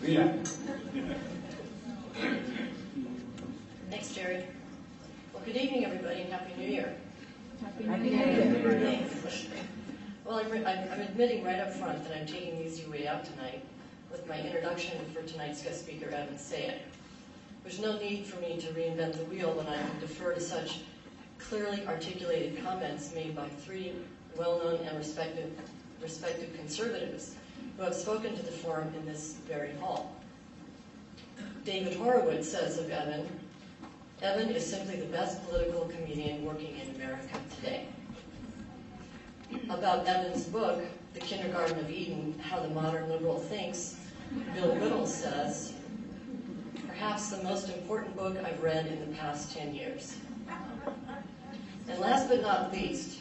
Yeah. Thanks, Jerry. Well, good evening, everybody, and Happy New Year. Happy New Year. Thanks. Well, I'm admitting right up front that I'm taking the easy way out tonight with my introduction for tonight's guest speaker, Evan Sayet. There's no need for me to reinvent the wheel when I can defer to such clearly articulated comments made by three well-known and respected conservatives who have spoken to the forum in this very hall. David Horowitz says of Evan, "Evan is simply the best political comedian working in America today." About Evan's book, The Kindergarten of Eden, How the Modern Liberal Thinks, Bill Whittle says, "Perhaps the most important book I've read in the past 10 years. And last but not least,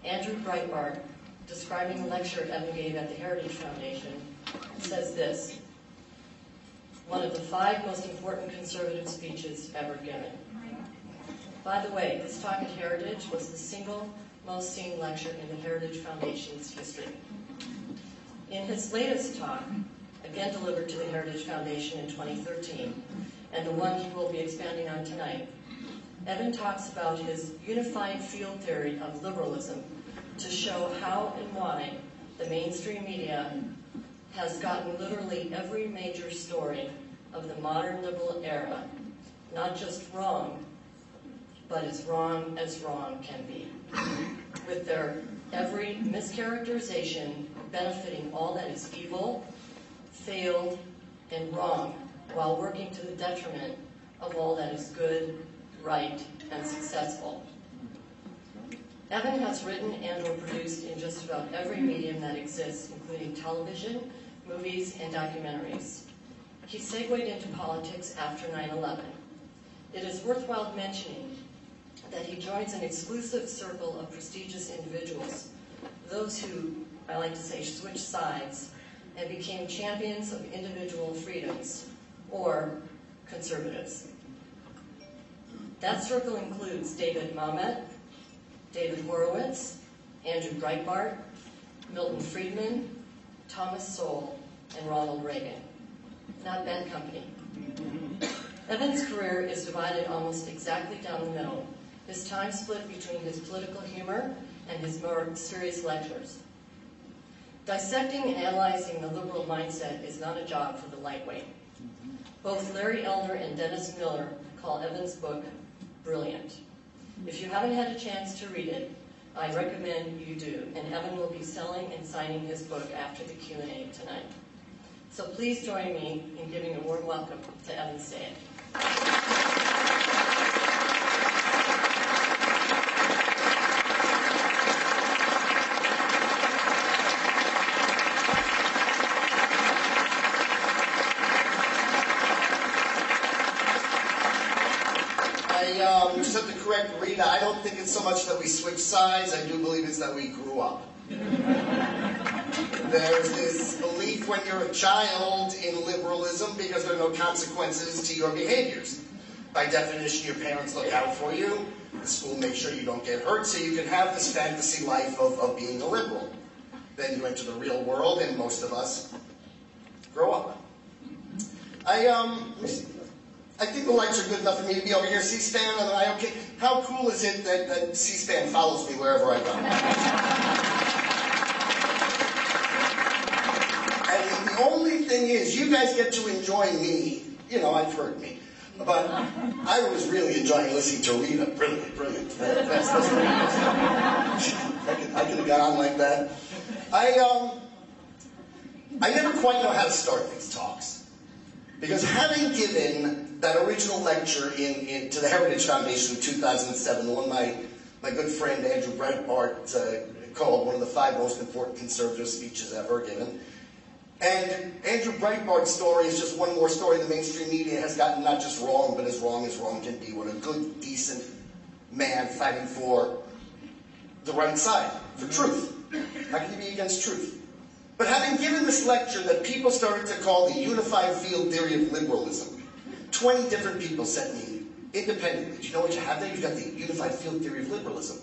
Andrew Breitbart, describing the lecture Evan gave at the Heritage Foundation, says this, one of the 5 most important conservative speeches ever given. By the way, this talk at Heritage was the single most seen lecture in the Heritage Foundation's history. In his latest talk, again delivered to the Heritage Foundation in 2013, and the one he will be expanding on tonight, Evan talks about his unified field theory of liberalism to show how and why the mainstream media has gotten literally every major story of the modern liberal era, not just wrong, but as wrong can be, with their every mischaracterization benefiting all that is evil, failed, and wrong, while working to the detriment of all that is good, right, and successful. Evan has written and or produced in just about every medium that exists, including television, movies, and documentaries. He segued into politics after 9/11. It is worthwhile mentioning that he joins an exclusive circle of prestigious individuals, those who, I like to say, switched sides and became champions of individual freedoms, or conservatives. That circle includes David Mamet, David Horowitz, Andrew Breitbart, Milton Friedman, Thomas Sowell, and Ronald Reagan. Not bad company. Evan's career is divided almost exactly down the middle, his time split between his political humor and his more serious lectures. Dissecting and analyzing the liberal mindset is not a job for the lightweight. Both Larry Elder and Dennis Miller call Evan's book brilliant. If you haven't had a chance to read it, I recommend you do, and Evan will be selling and signing his book after the Q&A tonight. So please join me in giving a warm welcome to Evan Sayet. Just have to correct Rita. I don't think it's so much that we switch sides. I do believe it's that we grew up. There's this belief when you're a child in liberalism because there are no consequences to your behaviors. By definition, your parents look out for you. The school makes sure you don't get hurt, so you can have this fantasy life of being a liberal. Then you enter the real world, and most of us grow up. I think the lights are good enough for me to be over here. C-SPAN, am I okay? How cool is it that C-SPAN follows me wherever I go? And the only thing is, you guys get to enjoy me. You know, I've heard me. But I was really enjoying listening to Rita. Brilliant, brilliant. That's what I could have got on like that. I never quite know how to start these talks. Because having given that original lecture to the Heritage Foundation in 2007, the one my good friend Andrew Breitbart called one of the 5 most important conservative speeches ever given. And Andrew Breitbart's story is just one more story the mainstream media has gotten not just wrong, but as wrong can be. What a good, decent man fighting for the right side, for truth. How can you be against truth? But having given this lecture that people started to call the unified field theory of liberalism, 20 different people sent me independently. Do you know what you have there? You've got the unified field theory of liberalism.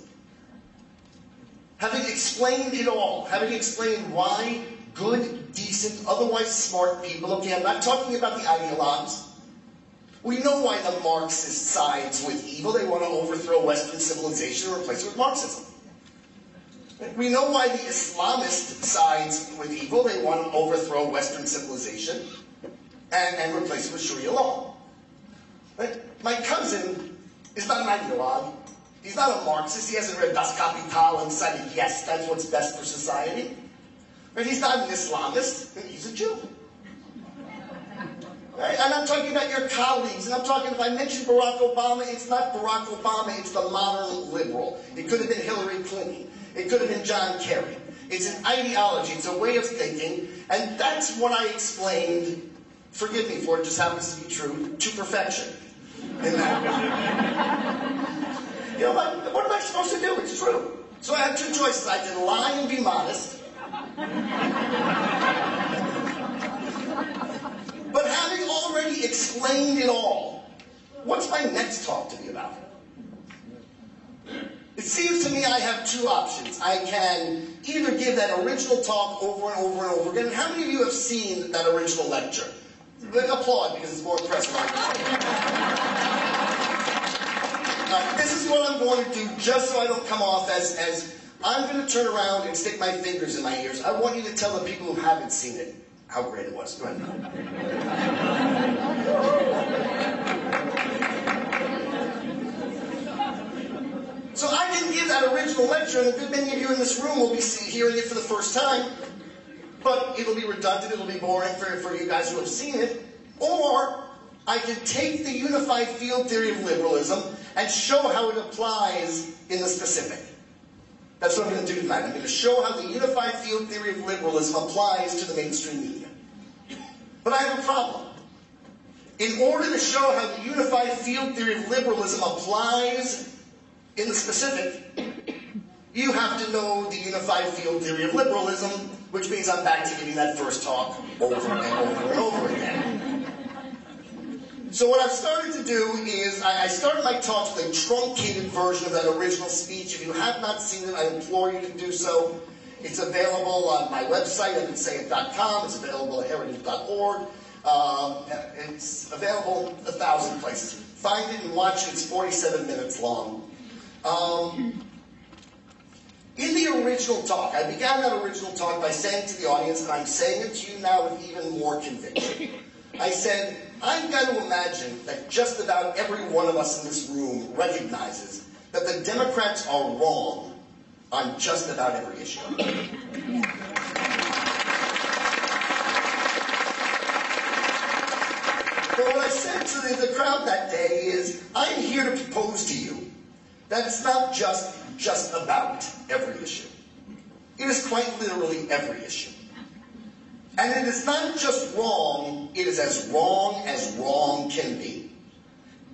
Having explained it all, having explained why good, decent, otherwise smart people. Okay, I'm not talking about the ideologues. We know why the Marxist sides with evil. They want to overthrow Western civilization and replace it with Marxism. We know why the Islamist sides with evil. They want to overthrow Western civilization and replace it with Sharia law. Right? My cousin is not an ideologue. He's not a Marxist. He hasn't read Das Kapital and decided, yes, that's what's best for society. Right? He's not an Islamist. He's a Jew. Right? And I'm talking about your colleagues, and I'm talking, if I mention Barack Obama, it's not Barack Obama, it's the modern liberal. It could have been Hillary Clinton. It could have been John Kerry. It's an ideology, it's a way of thinking, and that's what I explained, forgive me for it, just happens to be true, to perfection. In that. You know, what am I supposed to do? It's true. So I have two choices. I can lie and be modest. But having already explained it all, what's my next talk to be about? It seems to me I have two options. I can either give that original talk over and over and over again. How many of you have seen that original lecture? Applaud, because it's more impressive. This is what I'm going to do, just so I don't come off as I'm going to turn around and stick my fingers in my ears. I want you to tell the people who haven't seen it how great it was. Go ahead. So I didn't give that original lecture, and a good many of you in this room will be hearing it for the first time, but it'll be redundant, it'll be boring for you guys who have seen it. Or I can take the unified field theory of liberalism and show how it applies in the specific. That's what I'm going to do tonight. I'm going to show how the unified field theory of liberalism applies to the mainstream media. But I have a problem. In order to show how the unified field theory of liberalism applies in the specific, you have to know the unified field theory of liberalism, which means I'm back to giving that first talk over and over and over again. So what I've started to do is, I started my talks with a truncated version of that original speech. If you have not seen it, I implore you to do so. It's available on my website, evansayet.com. It's available at heritage.org. It's available 1,000 places. Find it and watch it. It's 47 minutes long. In the original talk, I began that original talk by saying to the audience, and I'm saying it to you now with even more conviction. I said, I've got to imagine that just about every one of us in this room recognizes that the Democrats are wrong on just about every issue. But what I said to the crowd that day is, I'm here to propose to you that it's not just about every issue. It is quite literally every issue. And it is not just wrong, it is as wrong can be.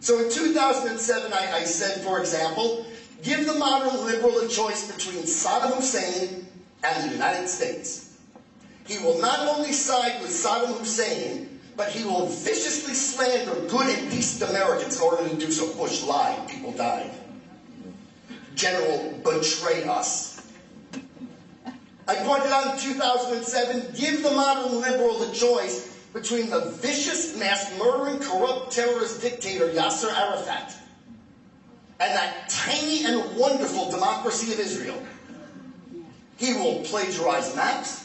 So in 2007, I said, for example, give the modern liberal a choice between Saddam Hussein and the United States. He will not only side with Saddam Hussein, but he will viciously slander good and decent Americans. In order to do so, Bush lied, people died. General betrayed us. I pointed out in 2007, give the modern liberal the choice between the vicious, mass-murdering, corrupt terrorist dictator Yasser Arafat and that tiny and wonderful democracy of Israel. He will plagiarize maps,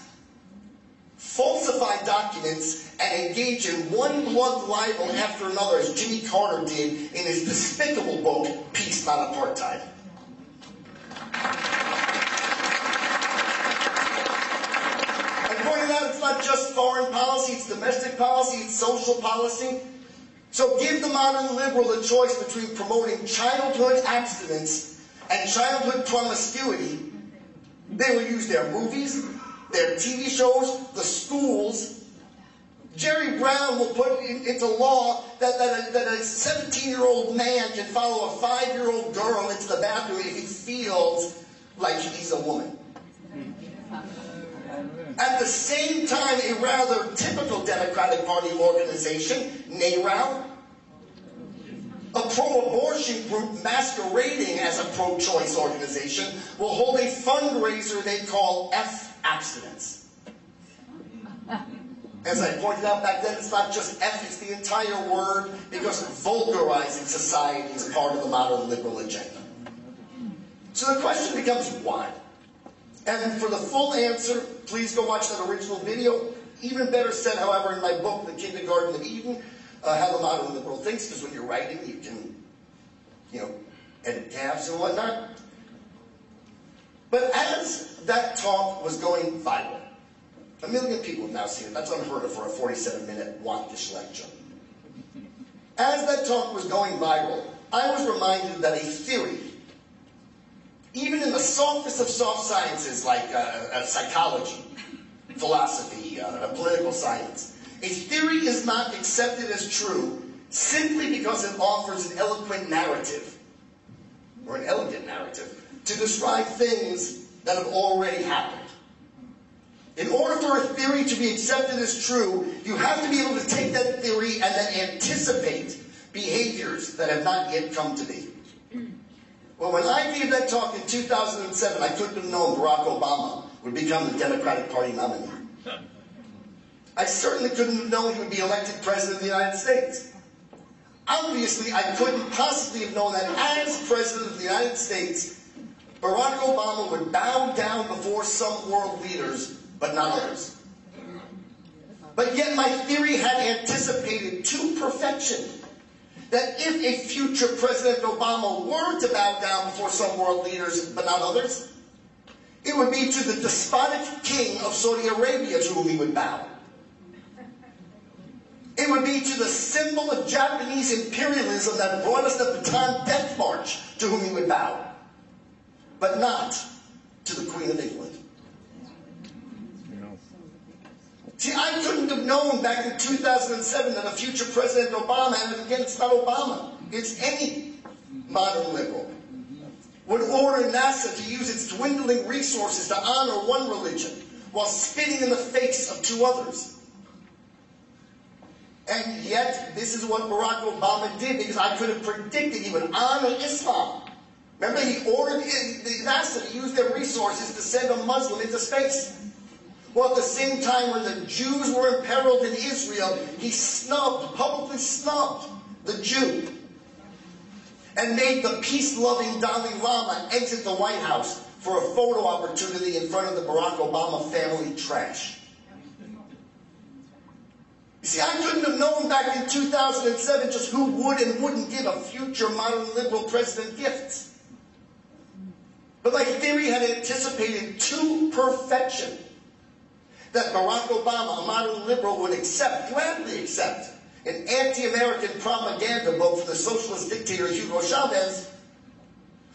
falsify documents, and engage in one blood libel after another, as Jimmy Carter did in his despicable book, Peace, Not Apartheid. It's not just foreign policy, it's domestic policy, it's social policy. So give the modern liberal the choice between promoting childhood abstinence and childhood promiscuity. They will use their movies, their TV shows, the schools. Jerry Brown will put into law that a 17-year-old man can follow a 5-year-old girl into the bathroom if he feels like he's a woman. At the same time, a rather typical Democratic Party organization, NARAL, a pro-abortion group masquerading as a pro-choice organization, will hold a fundraiser they call F-Abstinence. As I pointed out back then, it's not just F, it's the entire word, because vulgarizing society is part of the modern liberal agenda. So the question becomes why? And for the full answer, please go watch that original video. Even better said, however, in my book, The Kindergarten of Eden, How the Modern Liberal Thinks, because when you're writing, you can, edit tabs and whatnot. But as that talk was going viral, 1 million people have now seen it. That's unheard of for a 47-minute wonkish lecture. As that talk was going viral, I was reminded that a theory, even in the softest of soft sciences like psychology, philosophy, political science, a theory is not accepted as true simply because it offers an eloquent narrative, or an elegant narrative, to describe things that have already happened. In order for a theory to be accepted as true, you have to be able to take that theory and then anticipate behaviors that have not yet come to be. Well, when I gave that talk in 2007, I couldn't have known Barack Obama would become the Democratic Party nominee. I certainly couldn't have known he would be elected President of the United States. Obviously, I couldn't possibly have known that as President of the United States, Barack Obama would bow down before some world leaders, but not others. But yet my theory had anticipated to perfection that if a future President Obama were to bow down before some world leaders, but not others, it would be to the despotic king of Saudi Arabia to whom he would bow. It would be to the symbol of Japanese imperialism that brought us the Bataan Death March to whom he would bow, but not to the Queen of England. See, I couldn't have known back in 2007 that a future President Obama, and again, it's not Obama, it's any modern liberal, would order NASA to use its dwindling resources to honor one religion while spitting in the face of two others. And yet, this is what Barack Obama did, because I could have predicted he would honor Islam. Remember, he ordered NASA to use their resources to send a Muslim into space. Well, at the same time, when the Jews were imperiled in Israel, he publicly snubbed the Jew, and made the peace-loving Dalai Lama exit the White House for a photo opportunity in front of the Barack Obama family trash. You see, I couldn't have known back in 2007 just who would and wouldn't give a future modern liberal president gifts. But my theory had anticipated to perfection that Barack Obama, a modern liberal, would gladly accept, an anti-American propaganda book for the socialist dictator Hugo Chavez,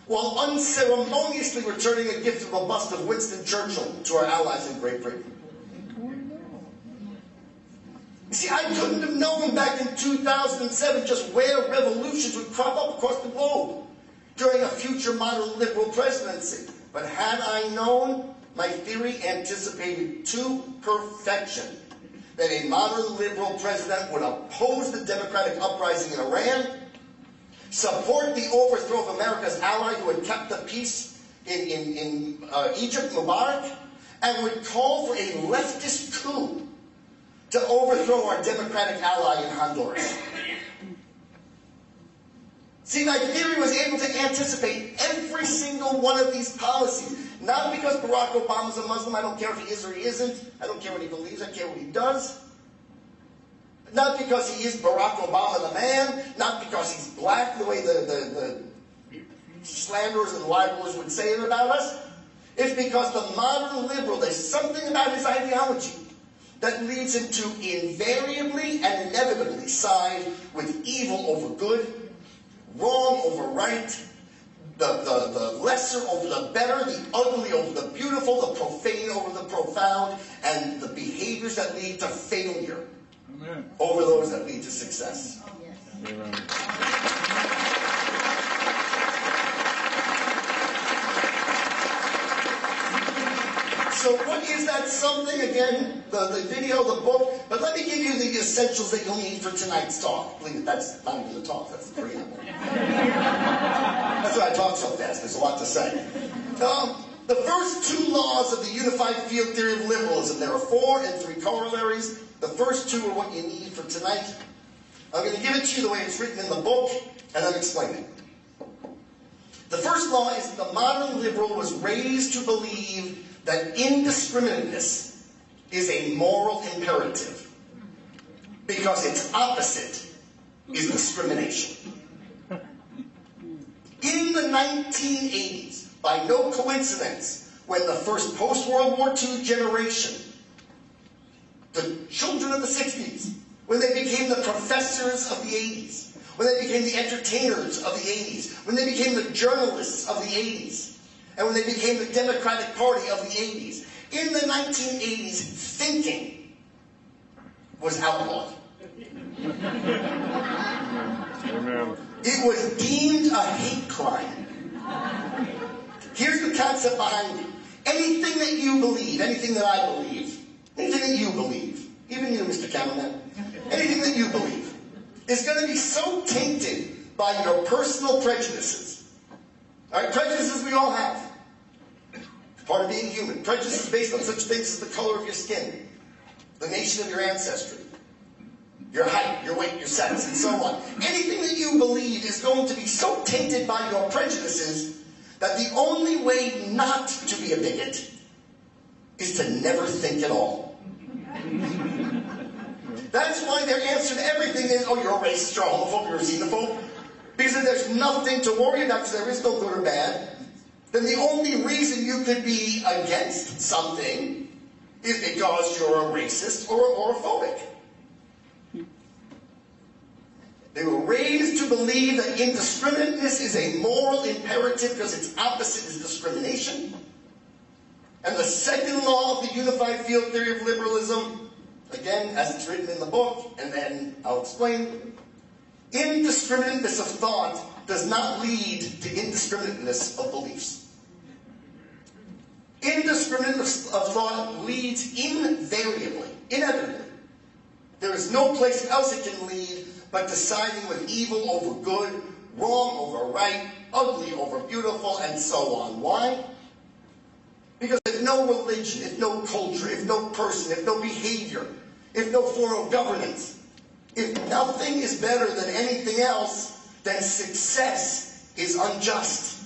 while unceremoniously returning a gift of a bust of Winston Churchill to our allies in Great Britain. You see, I couldn't have known back in 2007 just where revolutions would crop up across the globe during a future modern liberal presidency. But had I known, my theory anticipated to perfection that a modern liberal president would oppose the democratic uprising in Iran, support the overthrow of America's ally who had kept the peace in Egypt, Mubarak, and would call for a leftist coup to overthrow our democratic ally in Honduras. See, my theory was able to anticipate every single one of these policies. Not because Barack Obama's a Muslim, I don't care if he is or he isn't. I don't care what he believes, I care what he does. Not because he is Barack Obama the man, not because he's black the way the slanderers and libelers would say it about us. It's because the modern liberal, there's something about his ideology that leads him to invariably and inevitably side with evil over good, wrong over right, the lesser over the better, the ugly over the beautiful, the profane over the profound, and the behaviors that lead to failure over those that lead to success. So what is that something? Again, the video, the book. But let me give you the essentials that you'll need for tonight's talk. Believe it, that's not even the talk, that's the preamble. That's why I talk so fast, there's a lot to say. the first two laws of the unified field theory of liberalism. There are 4 and 3 corollaries. The first 2 are what you need for tonight. I'm going to give it to you the way it's written in the book, and then explain it. The first law is that the modern liberal was raised to believe that indiscriminateness is a moral imperative, because its opposite is discrimination. In the 1980s, by no coincidence, when the first post-World War II generation, the children of the 60s, when they became the professors of the 80s, when they became the entertainers of the 80s, when they became the journalists of the 80s, and when they became the Democratic Party of the 80s, in the 1980s, thinking was outlawed. Amen. It was deemed a hate crime. Here's the concept behind it. Anything that you believe, anything that I believe, anything that you believe, even you, Mr. Cameraman, anything that you believe, is going to be so tainted by your personal prejudices. All right, prejudices we all have. It's part of being human. Prejudice is based on such things as the color of your skin, the nation of your ancestry, your height, your weight, your sex, and so on. Anything that you believe is going to be so tainted by your prejudices that the only way not to be a bigot is to never think at all. That's why their answer to everything is, oh, you're a racist, you're a homophobe, you're a xenophobe. Because if there's nothing to worry about, because there is no good or bad, then the only reason you could be against something is because you're a racist or a phobic. They were raised to believe that indiscriminateness is a moral imperative because its opposite is discrimination. And the second law of the unified field theory of liberalism, again, as it's written in the book, and then I'll explain, indiscriminateness of thought does not lead to indiscriminateness of beliefs. Indiscriminateness of thought leads invariably, inevitably. There is no place else it can lead but deciding with evil over good, wrong over right, ugly over beautiful, and so on. Why? Because if no religion, if no culture, if no person, if no behavior, if no form of governance, if nothing is better than anything else, then success is unjust.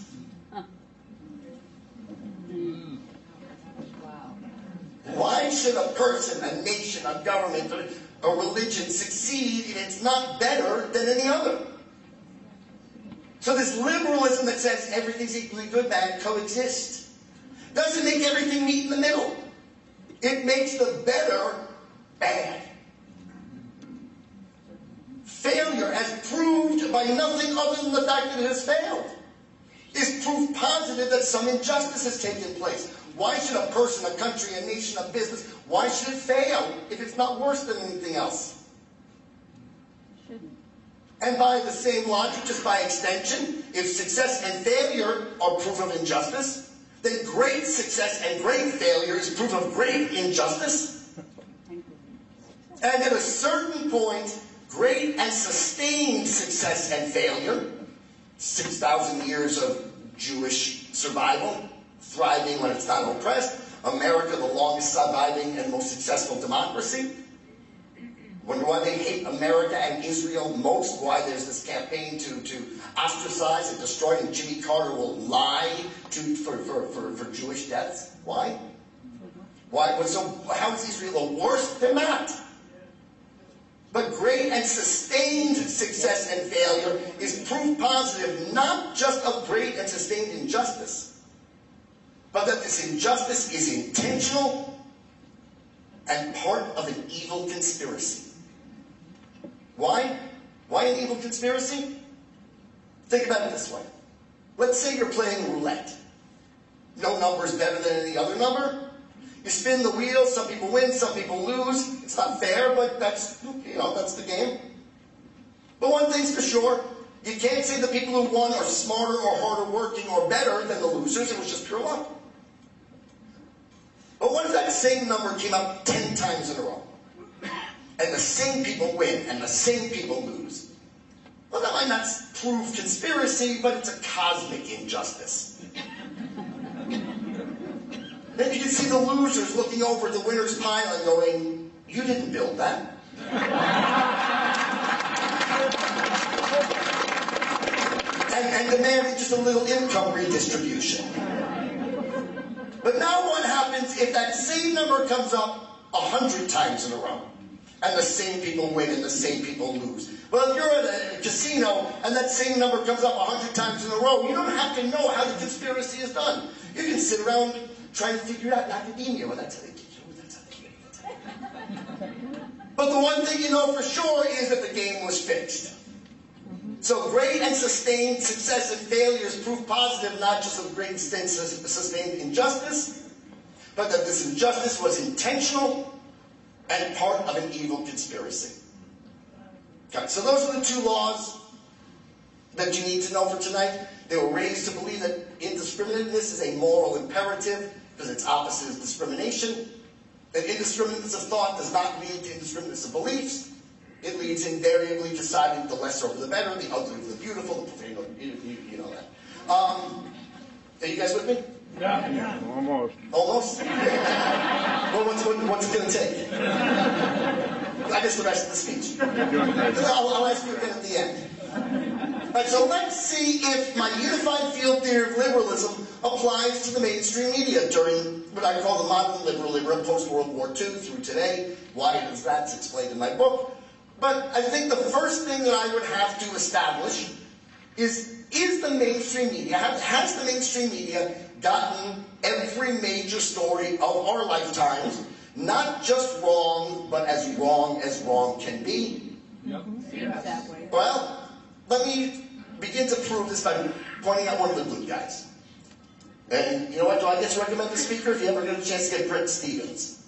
Why should a person, a nation, a government, a religion succeed if it's not better than any other? So this liberalism that says everything's equally good, bad, coexist, doesn't make everything meet in the middle. It makes the better bad. Failure, as proved by nothing other than the fact that it has failed, is proof positive that some injustice has taken place. Why should a person, a country, a nation, a business, why should it fail if it's not worse than anything else? Shouldn't. And by the same logic, just by extension, if success and failure are proof of injustice, then great success and great failure is proof of great injustice. And at a certain point, great and sustained success and failure, 6,000 years of Jewish survival, thriving when it's not oppressed, America, the longest surviving and most successful democracy. Wonder why they hate America and Israel most, why there's this campaign to ostracize and destroy, and Jimmy Carter will lie for Jewish deaths. Why? Why? So how is Israel the worst? They're not. But great and sustained success and failure is proof positive not just of great and sustained injustice, but that this injustice is intentional and part of an evil conspiracy. Why? Why an evil conspiracy? Think about it this way. Let's say you're playing roulette. No number is better than any other number. You spin the wheel, some people win, some people lose. It's not fair, but that's the game. But one thing's for sure, you can't say the people who won are smarter or harder working or better than the losers. It was just pure luck. But what if that same number came up 10 times in a row? And the same people win and the same people lose? Well, that might not prove conspiracy, but it's a cosmic injustice. Then you can see the losers looking over at the winner's pile and going, you didn't build that. and demanding just a little income redistribution. But now what happens if that same number comes up 100 times in a row? And the same people win and the same people lose. Well, if you're at a casino and that same number comes up 100 times in a row, you don't have to know how the conspiracy is done. You can sit around trying to figure it out in academia. Well, that's how they get you. That's how they get you. But the one thing you know for sure is that the game was fixed. So great and sustained success and failure is proof positive not just of great and sustained injustice, but that this injustice was intentional and part of an evil conspiracy. Okay, so those are the two laws that you need to know for tonight. They were raised to believe that indiscriminateness is a moral imperative because its opposite is discrimination. That indiscriminateness of thought does not lead to indiscriminateness of beliefs. It leads invariably to deciding the lesser over the better, the ugly over the beautiful, the profane over you know that. Are you guys with me? Yeah. Almost. Almost? Well, what's it going to take? I guess the rest of the speech. I'll ask you again at the end. All right, so let's see if my unified field theory of liberalism applies to the mainstream media during what I call the modern liberal era, post-World War II through today. Why it is that's explained in my book. But I think the first thing that I would have to establish is the mainstream media, has the mainstream media gotten every major story of our lifetimes, not just wrong, but as wrong can be? Yep. That way. Well, let me begin to prove this by pointing out one of the good guys. And you know what, do I get to recommend the speaker if you ever get a chance to get Brett Stevens?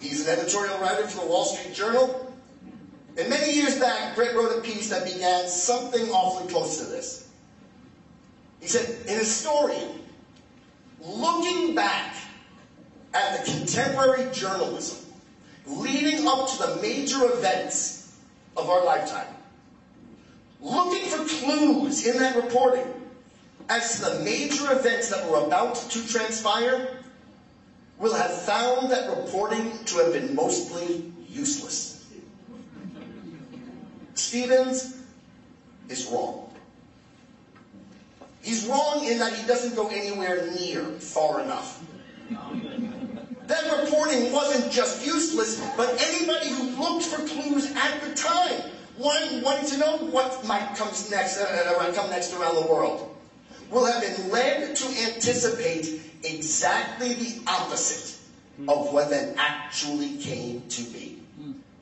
He's an editorial writer for the Wall Street Journal. And many years back, Brett wrote a piece that began something awfully close to this. He said, an historian, looking back at the contemporary journalism leading up to the major events of our lifetime, looking for clues in that reporting as to the major events that were about to transpire, will have found that reporting to have been mostly useless. Stevens is wrong. He's wrong in that he doesn't go anywhere near far enough. That reporting wasn't just useless, but anybody who looked for clues at the time wanting to know what might come next around the world will have been led to anticipate exactly the opposite of what then actually came to be.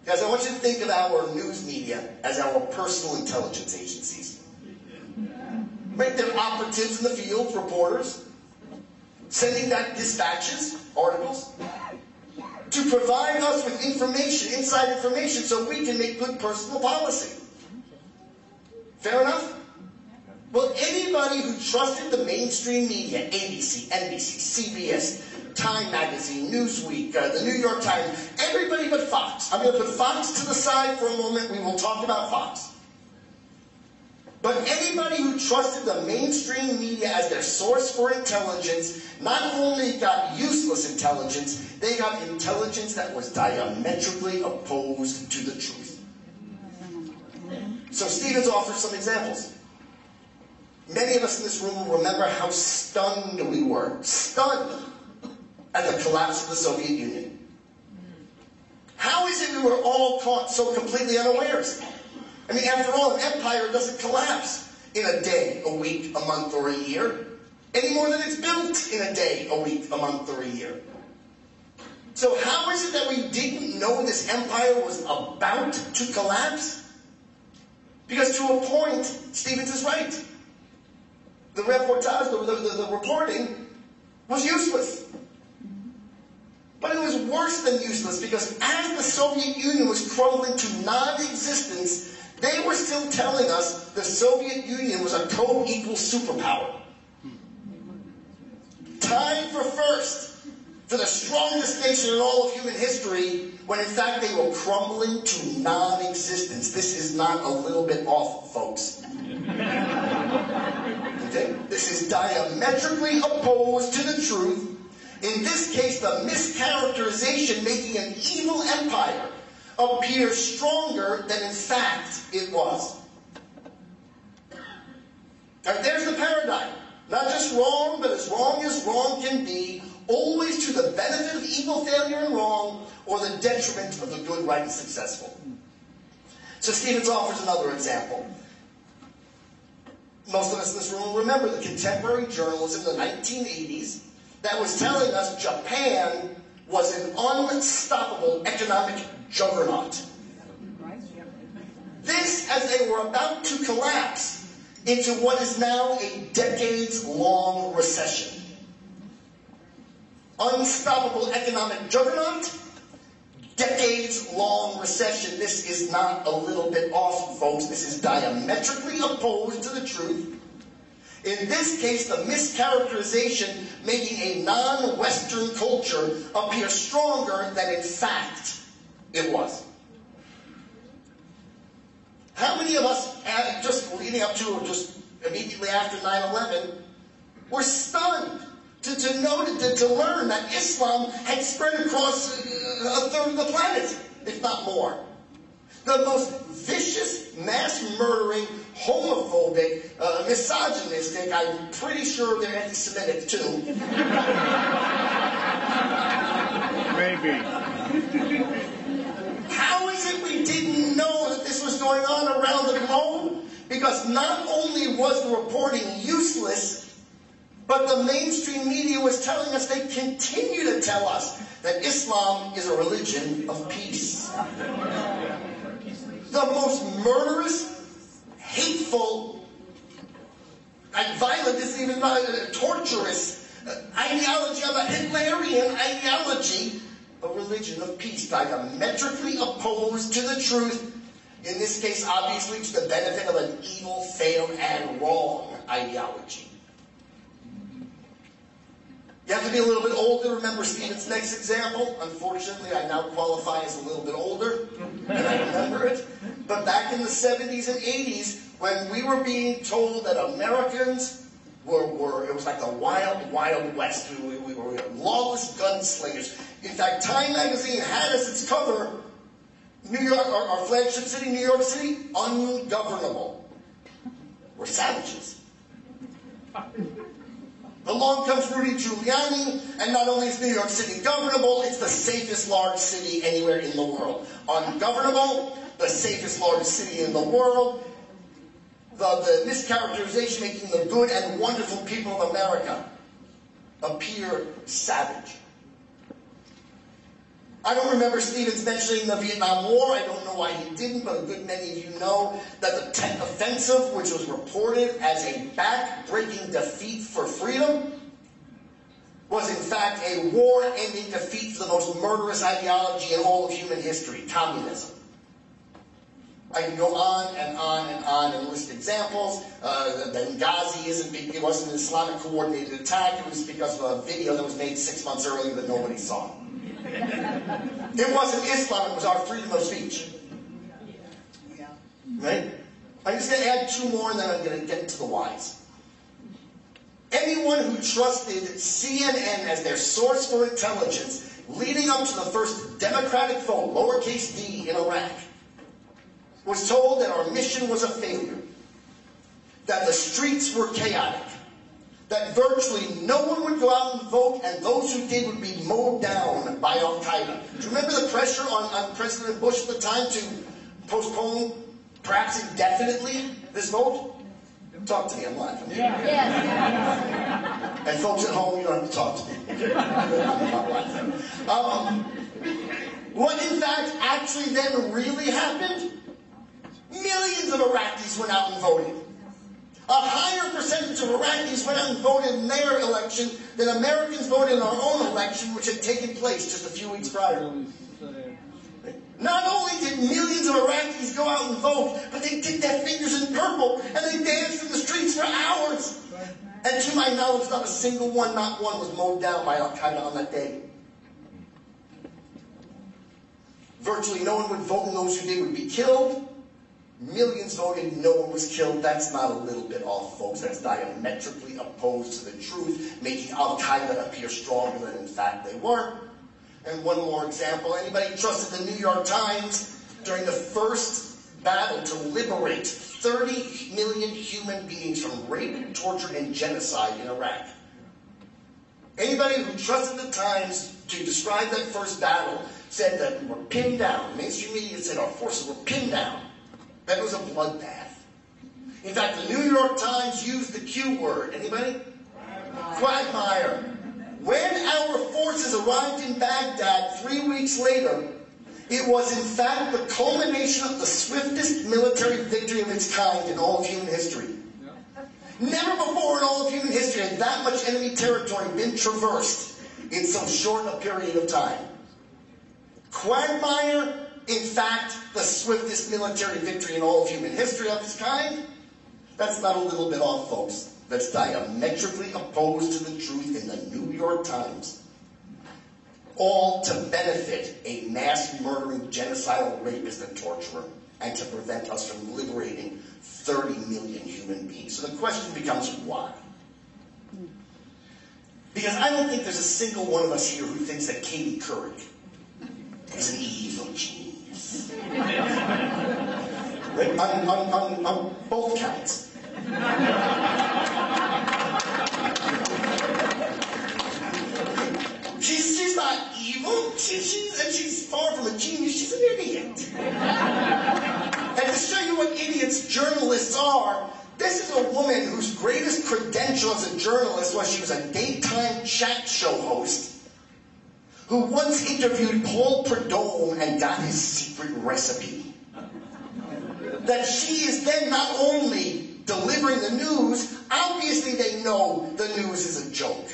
Guys, I want you to think of our news media as our personal intelligence agencies. Right? They're operatives in the field, reporters, sending back dispatches, articles, to provide us with information, inside information, so we can make good personal policy. Fair enough? Well, anybody who trusted the mainstream media, ABC, NBC, CBS, Time Magazine, Newsweek, the New York Times, everybody but Fox. I'm going to put Fox to the side for a moment. We will talk about Fox. But anybody who trusted the mainstream media as their source for intelligence not only got useless intelligence, they got intelligence that was diametrically opposed to the truth. So Stevens offers some examples. Many of us in this room remember how stunned we were. Stunned at the collapse of the Soviet Union. How is it we were all caught so completely unawares? I mean, after all, an empire doesn't collapse in a day, a week, a month, or a year, any more than it's built in a day, a week, a month, or a year. So how is it that we didn't know this empire was about to collapse? Because to a point, Stevens is right. The reportage, the reporting, was useless. But it was worse than useless, because as the Soviet Union was crumbling to non-existence, they were still telling us the Soviet Union was a co-equal superpower. Tied for first, for the strongest nation in all of human history, when in fact they were crumbling to non-existence. This is not a little bit off, folks. Okay? This is diametrically opposed to the truth, In this case, the mischaracterization making an evil empire appear stronger than in fact it was. And there's the paradigm. Not just wrong, but as wrong can be, always to the benefit of evil, failure, and wrong, or the detriment of the good, right, and successful. So Stevens offers another example. Most of us in this room will remember the contemporary journalism in the 1980s that was telling us Japan was an unstoppable economic juggernaut. This, as they were about to collapse into what is now a decades-long recession. Unstoppable economic juggernaut, decades-long recession. This is not a little bit off, folks. This is diametrically opposed to the truth. In this case, the mischaracterization making a non-Western culture appear stronger than in fact it was. How many of us, just leading up to or just immediately after 9/11, were stunned to learn that Islam had spread across a third of the planet, if not more? The most vicious, mass-murdering, homophobic, misogynistic, I'm pretty sure they're anti-Semitic too. Maybe. How is it we didn't know that this was going on around the globe? Because not only was the reporting useless, but the mainstream media was telling us, they continue to tell us, that Islam is a religion of peace. The most murderous, hateful, violent, isn't even torturous ideology of a Hitlerian ideology, a religion of peace, diametrically opposed to the truth, in this case, obviously, to the benefit of an evil, failed, and wrong ideology. You have to be a little bit older to remember Stephen's next example. Unfortunately, I now qualify as a little bit older, and I remember it. But back in the 70s and 80s, when we were being told that Americans it was like the wild, wild west. We were lawless gunslingers. In fact, Time magazine had as its cover, New York, our flagship city, New York City, ungovernable. We're savages. Along comes Rudy Giuliani, and not only is New York City governable, it's the safest large city anywhere in the world. Ungovernable, the safest large city in the world. The mischaracterization making the good and wonderful people of America appear savage. I don't remember Stevens mentioning the Vietnam War. I don't know why he didn't, but a good many of you know that the Tet Offensive, which was reported as a back-breaking defeat for freedom, was in fact a war-ending defeat for the most murderous ideology in all of human history, communism. I can go on and on and on and list examples. Benghazi it wasn't an Islamic coordinated attack. It was because of a video that was made 6 months earlier that nobody saw. It wasn't Islam, it was our freedom of speech. Right? I'm just going to add two more and then I'm going to get to the whys. Anyone who trusted CNN as their source for intelligence leading up to the first democratic vote, lowercase d, in Iraq, was told that our mission was a failure, that the streets were chaotic, that virtually no one would go out and vote, and those who did would be mowed down by Al-Qaeda. Do you remember the pressure on President Bush at the time to postpone, perhaps indefinitely, this vote? Talk to me, I'm live. Yes. And folks at home, you don't have to talk to me. I'm not live. What in fact actually then really happened? Millions of Iraqis went out and voted. A higher percentage of Iraqis went out and voted in their election than Americans voted in our own election, which had taken place just a few weeks prior. Not only did millions of Iraqis go out and vote, but they dipped their fingers in purple and they danced in the streets for hours. And to my knowledge, not a single one, not one, was mowed down by Al-Qaeda on that day. Virtually no one would vote, and those who did would be killed. Millions voted, no one was killed. That's not a little bit off, folks. That's diametrically opposed to the truth, making Al-Qaeda appear stronger than in fact they were. And one more example. Anybody trusted the New York Times during the first battle to liberate 30 million human beings from rape, torture, and genocide in Iraq? Anybody who trusted the Times to describe that first battle said that we were pinned down. Mainstream media said our forces were pinned down. That was a bloodbath. In fact, the New York Times used the Q word. Anybody? Quagmire. When our forces arrived in Baghdad 3 weeks later, it was in fact the culmination of the swiftest military victory of its kind in all of human history. Never before in all of human history had that much enemy territory been traversed in so short a period of time. Quagmire, in fact, the swiftest military victory in all of human history of its kind? That's not a little bit off, folks. That's diametrically opposed to the truth in the New York Times. All to benefit a mass murdering, genocidal rapist and torturer, and to prevent us from liberating 30 million human beings. So the question becomes, why? Because I don't think there's a single one of us here who thinks that Katie Couric is an evil genius. Right? On both counts. She's not evil. She's far from a genius. She's an idiot. And to show you what idiots journalists are, this is a woman whose greatest credential as a journalist was she was a daytime chat show host who once interviewed Paul Prudhomme and got his secret recipe. That she is then not only delivering the news, obviously they know the news is a joke.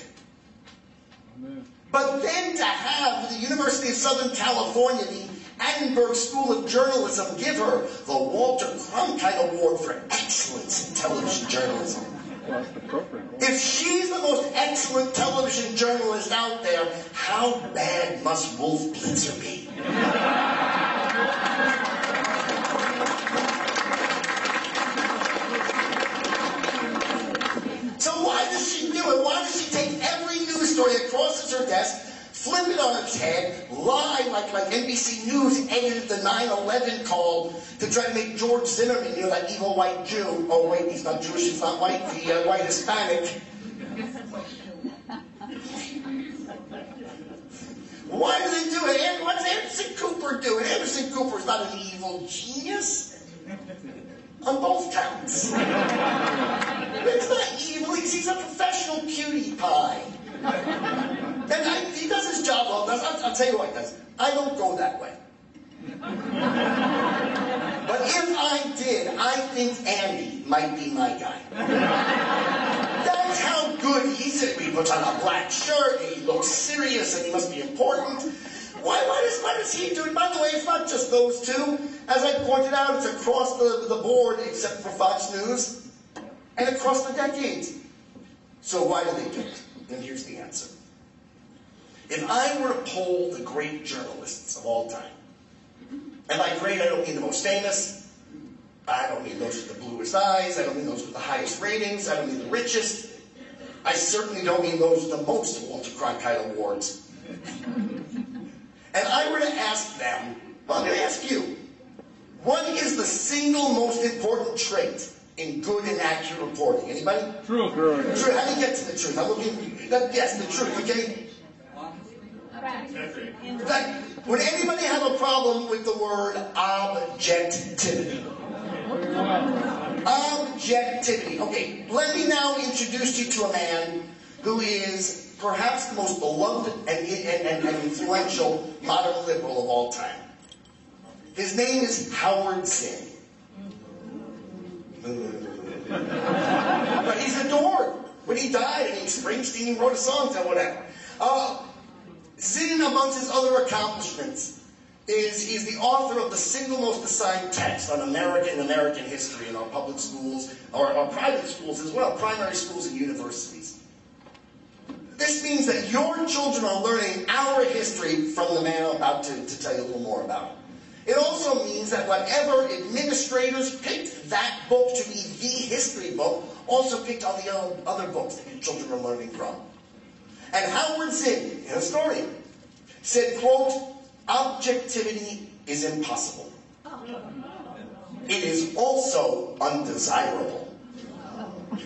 But then to have the University of Southern California, the Edinburgh School of Journalism, give her the Walter Cronkite Award for excellence in television journalism. If she's the most excellent television journalist out there, how bad must Wolf Blitzer be? So why does she do it? Why does she take every news story that crosses her desk, flip it on its head, lie like NBC News edited the 9/11 call to try to make George Zimmerman, you know, that evil white Jew. Oh wait, he's not Jewish, he's not white, the white Hispanic. Why do they do it? What does Anderson Cooper do? Anderson Cooper's not an evil genius. On both counts. It's not evil, he's a professional cutie pie. And he does his job well. I'll tell you what he does. I don't go that way. But if I did, I think Andy might be my guy. That's how good he is. He puts on a black shirt, and he looks serious, and he must be important. Why does he do it? By the way, it's not just those two. As I pointed out, it's across the board, except for Fox News, and across the decades. So why do they do it? And here's the answer. If I were to poll the great journalists of all time, and by great I don't mean the most famous, I don't mean those with the bluest eyes, I don't mean those with the highest ratings, I don't mean the richest, I certainly don't mean those with the most Walter Cronkite Awards. And I were to ask them, well, I'm going to ask you, what is the single most important trait in good and accurate reporting? Anybody? Truth. Truth. How do you get to the truth? I'm looking. Yes, the truth. Okay. In fact, would anybody have a problem with the word objectivity? Objectivity. Okay. Let me now introduce you to a man who is perhaps the most beloved and influential modern liberal of all time. His name is Howard Zinn. But he's adored. When he died, I mean, Springsteen wrote a song to whatever. Zinn, amongst his other accomplishments, is the author of the single most assigned text on American history in our public schools, or our private schools as well, primary schools and universities. This means that your children are learning our history from the man I'm about to tell you a little more about. It also means that whatever administrators picked that book to be the history book, also picked all the other books that your children are learning from. And Howard Zinn, a historian, said, quote, "Objectivity is impossible. It is also undesirable."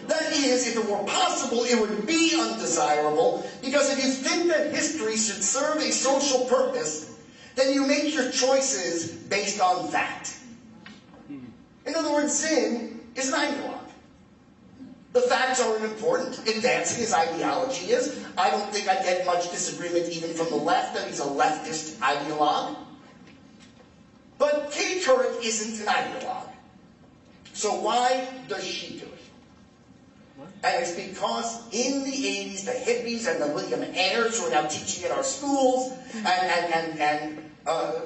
That is, if it were possible, it would be undesirable, because if you think that history should serve a social purpose, then you make your choices based on that. In other words, Zinn is an ideologue. The facts aren't important. Advancing his ideology is. I don't think I get much disagreement even from the left that he's a leftist ideologue. But Katie Couric isn't an ideologue. So why does she do it? And it's because in the 80s, the hippies and the William Ayers who are now teaching at our schools, and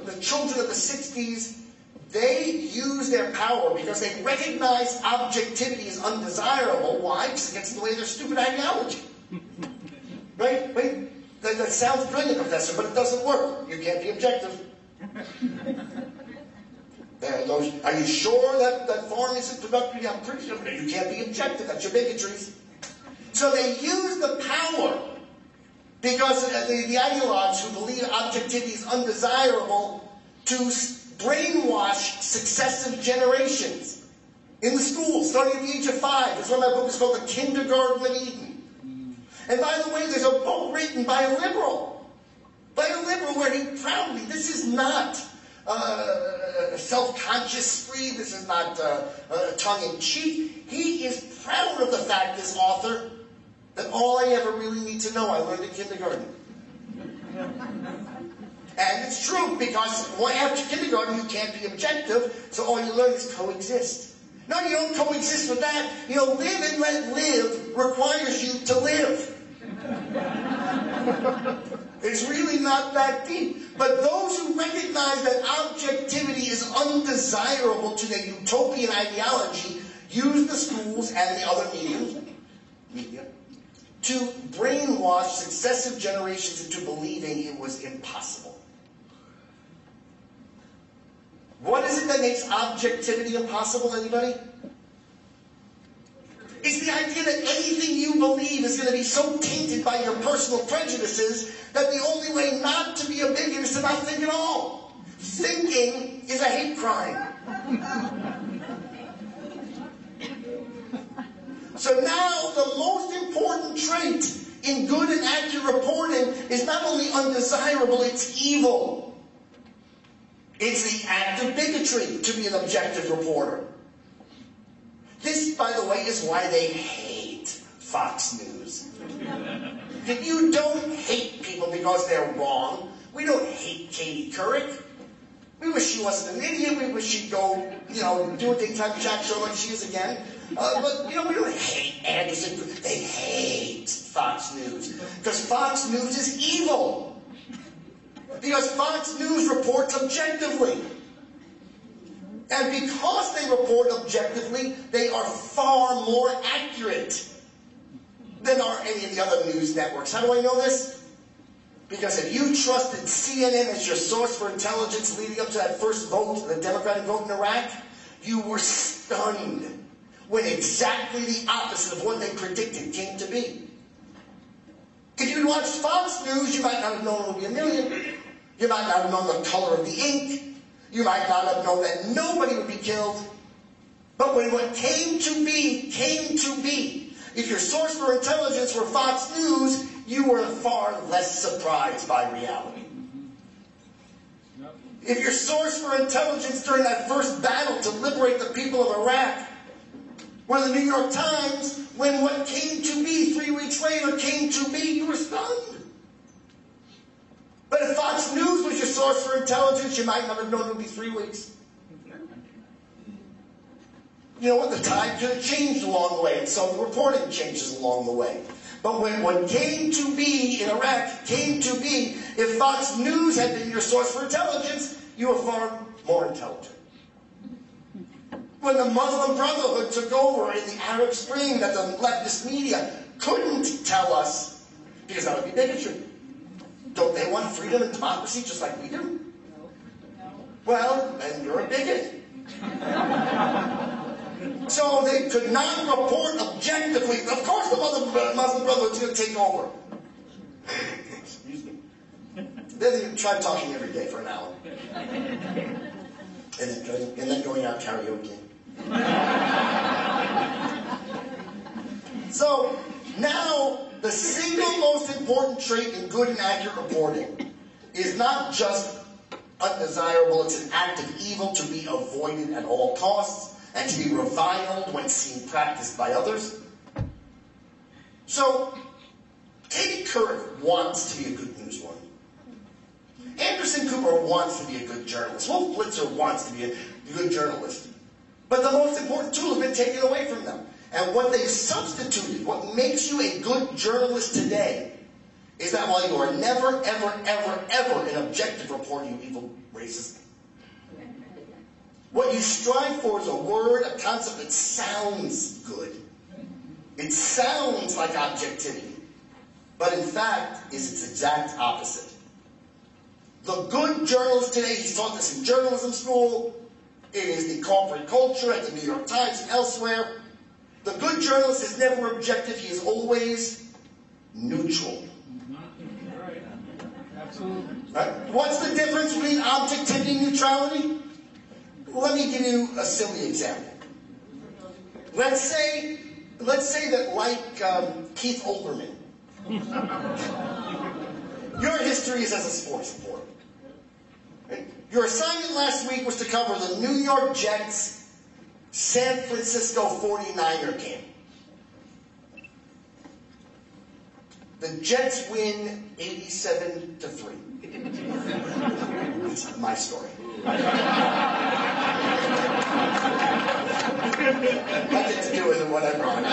the children of the 60s, they use their power because they recognize objectivity is undesirable. Why? Because it gets in the way of their stupid ideology. Right? Wait, that sounds brilliant, Professor, but it doesn't work. You can't be objective. Are you sure that farm isn't productive? Yeah, I'm pretty sure. You can't be objective. That's your bigotries. So they use the power because the ideologues who believe objectivity is undesirable to brainwash successive generations in the schools, starting at the age of 5. That's why my book is called The Kindergarten of Eden. And by the way, there's a book written by a liberal where he proudly, this is not self-conscious free, this is not tongue-in-cheek. He is proud of the fact, this author, that all I ever really need to know I learned in kindergarten. And it's true, because after kindergarten you can't be objective, so all you learn is coexist. No, you don't coexist with that. You know, live and let live requires you to live. It's really not that deep. But those who recognize that objectivity is undesirable to their utopian ideology use the schools and the other media to brainwash successive generations into believing it was impossible. What is it that makes objectivity impossible, anybody? It's the idea that anything you believe is going to be so tainted by your personal prejudices that the only way not to be a bigot is to not think at all. Thinking is a hate crime. So now the most important trait in good and accurate reporting is not only undesirable, it's evil. It's the act of bigotry to be an objective reporter. This, by the way, is why they hate Fox News. You don't hate people because they're wrong. We don't hate Katie Couric. We wish she wasn't an idiot. We wish she'd go, do a daytime chat show like she is again. But, we don't hate Anderson. They hate Fox News. Because Fox News is evil. Because Fox News reports objectively. And because they report objectively, they are far more accurate than are any of the other news networks. How do I know this? Because if you trusted CNN as your source for intelligence leading up to that first vote, the Democratic vote in Iraq, you were stunned when exactly the opposite of what they predicted came to be. If you'd watched Fox News, you might not have known it would be a million. You might not have known the color of the ink. You might not have known that nobody would be killed. But when what came to be, if your source for intelligence were Fox News, you were far less surprised by reality. If your source for intelligence during that first battle to liberate the people of Iraq were the New York Times, when what came to be 3 weeks later came to be, you were stunned. But if Fox News was your source for intelligence, you might not have known it would be 3 weeks. You know what? The tide could have changed along the way, and so the reporting changes along the way. But when what came to be in Iraq came to be, if Fox News had been your source for intelligence, you were far more intelligent. When the Muslim Brotherhood took over in the Arab Spring that the leftist media couldn't tell us, because that would be bigotry. Don't they want freedom and democracy just like we do? well, then you're a bigot. So they could not report objectively. Of course the Muslim Brotherhood's going to take over. Excuse me. Then you try talking every day for an hour. And then going out karaoke. So now the single most important trait in good and accurate reporting is not just undesirable, it's an act of evil to be avoided at all costs and to be reviled when seen practiced by others. So, Katie Couric wants to be a good newswoman. Anderson Cooper wants to be a good journalist. Wolf Blitzer wants to be a good journalist. But the most important tool has been taken away from them. And what they've substituted, what makes you a good journalist today, is that while you are never, ever, ever, ever an objective reporter, you evil racist, what you strive for is a word, a concept that sounds good. It sounds like objectivity, but in fact is its exact opposite. The good journalist today, he's taught this in journalism school, it is the corporate culture at the New York Times and elsewhere. The good journalist is never objective, he is always neutral. Right. Absolutely. Right? What's the difference between objectivity and neutrality? Let me give you a silly example. Let's say that, like Keith Olbermann, your history is as a sports reporter. Right? Your assignment last week was to cover the New York Jets San Francisco 49er game. The Jets win 87-3. It's my story. Nothing to do with what I brought.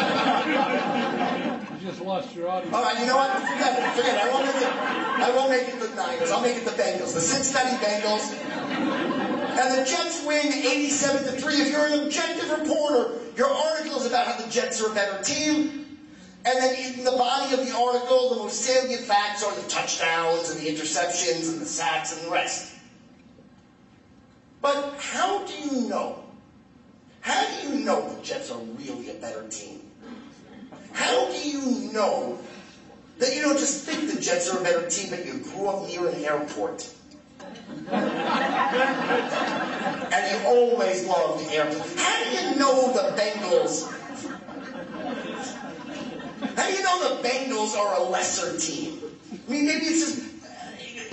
You just lost your audience. All right, you know what? Forget it. I won't make it the Niners. I'll make it the Bengals. The Cincinnati Bengals. And the Jets win 87-3. If you're an objective reporter, your article is about how the Jets are a better team. And then in the body of the article, the most salient facts are the touchdowns and the interceptions and the sacks and the rest. But how do you know? How do you know the Jets are really a better team? How do you know that you don't just think the Jets are a better team, but you grew up near an airport? And you always loved the airport. How do you know the Bengals? How do you know the Bengals are a lesser team? I mean, maybe it's just,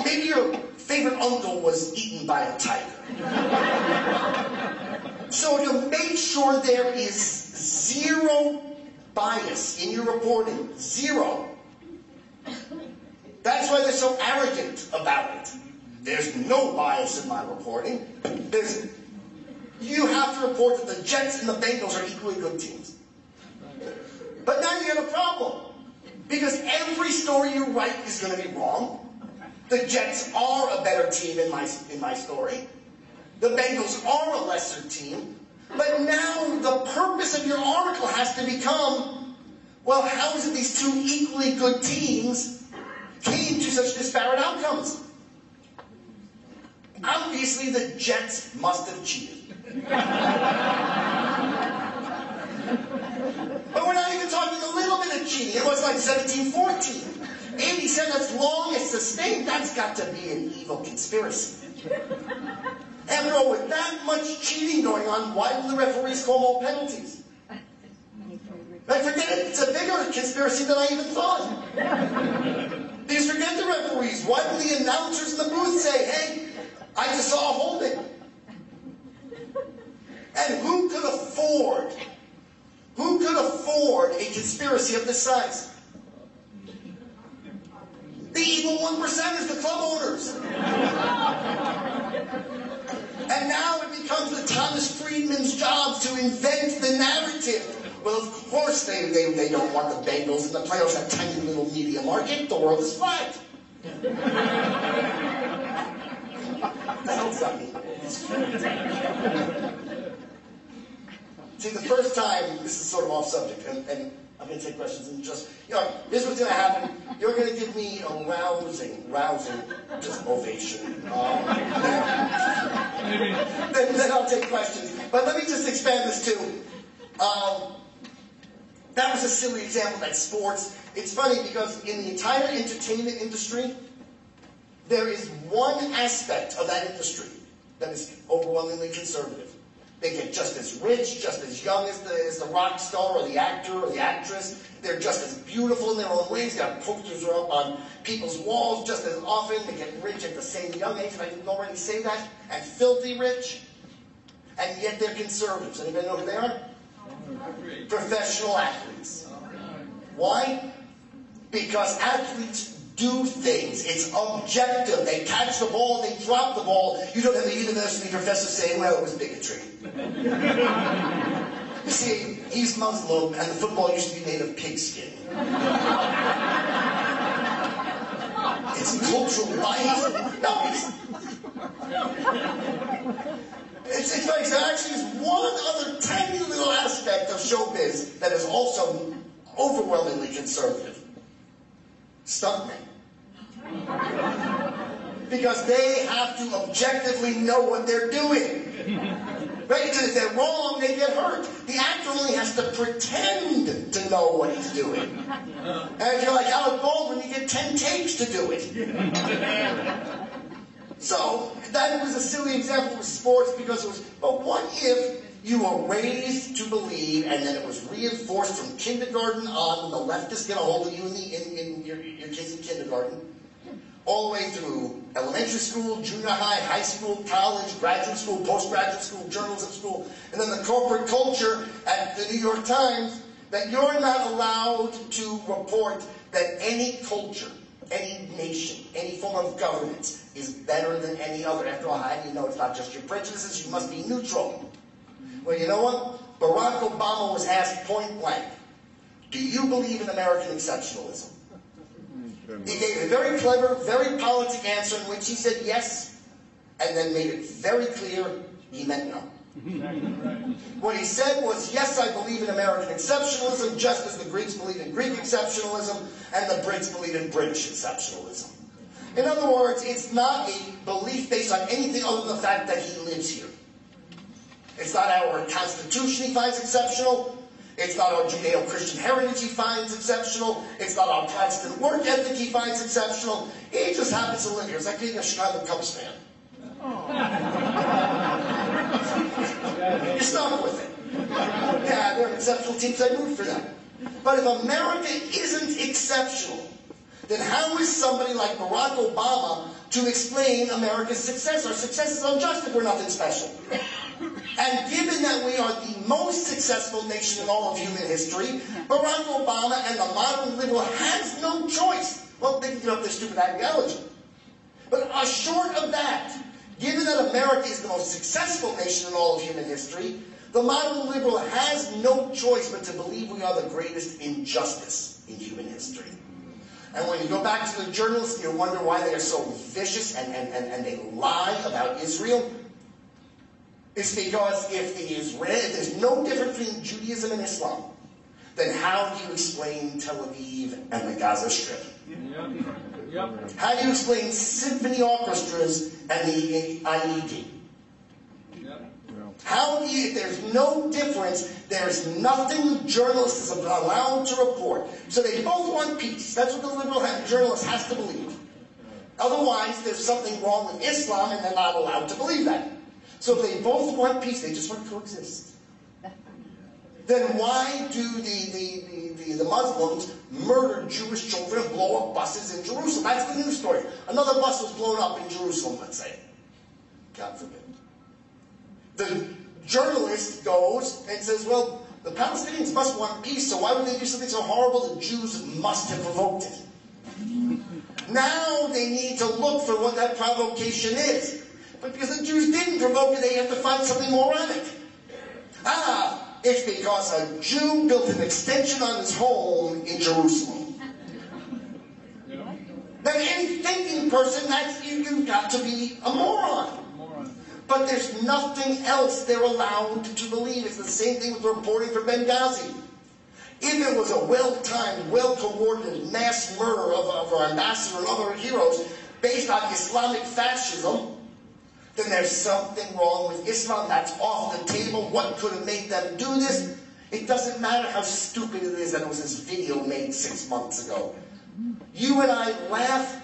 maybe your favorite uncle was eaten by a tiger. So to make sure there is zero bias in your reporting, zero. That's why they're so arrogant about it. There's no bias in my reporting. You have to report that the Jets and the Bengals are equally good teams. But now you have a problem. Because every story you write is going to be wrong. The Jets are a better team in my story. The Bengals are a lesser team. But now the purpose of your article has to become, well, how is it these two equally good teams came to such disparate outcomes? Obviously, the Jets must have cheated. But we're not even talking a little bit of cheating. It was like 17-14. Andy said as long as sustained, that's got to be an evil conspiracy. After all, with that much cheating going on, why do the referees call all penalties? I forget it. It's a bigger conspiracy than I even thought. Because forget the referees. Why do the announcers in the booth say, hey, I just saw a holding? And who could afford a conspiracy of this size? The evil 1%ers, the club owners. And now it becomes the Thomas Friedman's job to invent the narrative. Well, of course they don't want the Bengals and the playoffs have tiny little media market. The world is flat. That's funny. See, the first time, this is sort of off subject, and I'm going to take questions and just, here's what's going to happen. You're going to give me a rousing, just ovation. Hey, maybe. Then I'll take questions. But let me just expand this too. That was a silly example, that sports. It's funny because in the entire entertainment industry, there is one aspect of that industry that is overwhelmingly conservative. They get just as rich, just as young as the rock star or the actor or the actress. They're just as beautiful in their own ways. They have posters up on people's walls just as often. They get rich at the same young age, if I didn't already say that, and filthy rich. And yet they're conservatives. Anybody know who they are? Professional athletes. Why? Because athletes do things. It's objective. They catch the ball, they drop the ball. You don't have a university professor saying, well, it was bigotry. You see, he's Muslim and the football used to be made of pigskin. It's cultural bias. No, it's funny. So actually, there's one other tiny little aspect of showbiz that is also overwhelmingly conservative. Stuntmen. Because they have to objectively know what they're doing. Right? Because if they're wrong, they get hurt. The actor only has to pretend to know what he's doing. And if you're like Alec Baldwin, you get 10 takes to do it. So, that was a silly example of sports because it was, but what if you were raised to believe, and then it was reinforced from kindergarten on, the leftists get a hold of you in your kids in kindergarten, all the way through elementary school, junior high school, college, graduate school, postgraduate school, journalism school, and then the corporate culture at the New York Times, that you're not allowed to report that any culture, any nation, any form of governance is better than any other. After all, how do you know it's not just your prejudices? You must be neutral. Well, you know what? Barack Obama was asked point blank, do you believe in American exceptionalism? He gave a very clever, very politic answer in which he said yes, and then made it very clear he meant no. What he said was, yes, I believe in American exceptionalism, just as the Greeks believe in Greek exceptionalism, and the Brits believe in British exceptionalism. In other words, it's not a belief based on anything other than the fact that he lives here. It's not our Constitution he finds exceptional. It's not our Judeo-Christian heritage he finds exceptional. It's not our Protestant work ethic he finds exceptional. He just happens to live here. It's like being a Chicago Cubs fan. You're stuck with it. Yeah, they're an exceptional team, so I root for them. But if America isn't exceptional, then how is somebody like Barack Obama to explain America's success? Our success is unjust if we're nothing special. And given that we are the most successful nation in all of human history, Barack Obama and the modern liberal has no choice. Well, they can get up their stupid ideology. But short of that, given that America is the most successful nation in all of human history, the modern liberal has no choice but to believe we are the greatest injustice in human history. And when you go back to the journalists, you wonder why they are so vicious and they lie about Israel. It's because if there's no difference between Judaism and Islam, then how do you explain Tel Aviv and the Gaza Strip? Yep. How do you explain symphony orchestras and the IED? How do you, if there's no difference, there's nothing journalists are allowed to report. So they both want peace. That's what the liberal journalist has to believe. Otherwise, there's something wrong with Islam and they're not allowed to believe that. So if they both want peace, they just want to coexist. Then why do the Muslims murder Jewish children and blow up buses in Jerusalem? That's the news story. Another bus was blown up in Jerusalem, let's say. God forbid. The journalist goes and says, well, the Palestinians must want peace, so why would they do something so horrible? The Jews must have provoked it. Now they need to look for what that provocation is. But because the Jews didn't provoke it, they have to find something more on it. It's because a Jew built an extension on his home in Jerusalem. Now, any thinking person, you've got to be a moron. But there's nothing else they're allowed to believe. It's the same thing with reporting for Benghazi. If it was a well-timed, well-coordinated mass murder of our ambassador and other heroes based on Islamic fascism, then there's something wrong with Islam. That's off the table. What could have made them do this? It doesn't matter how stupid it is that it was this video made 6 months ago. You and I laugh,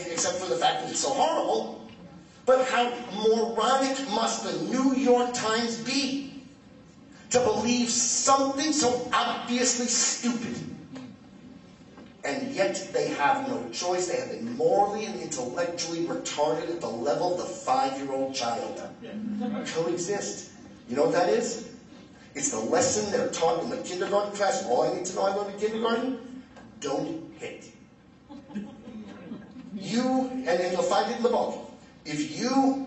except for the fact that it's so horrible, but how moronic must the New York Times be to believe something so obviously stupid? And yet they have no choice. They have been morally and intellectually retarded at the level of the 5-year-old child. Coexist. You know what that is? It's the lesson they're taught in the kindergarten class. All I need to know I learned in kindergarten: don't hit. And you'll find it in the book. If you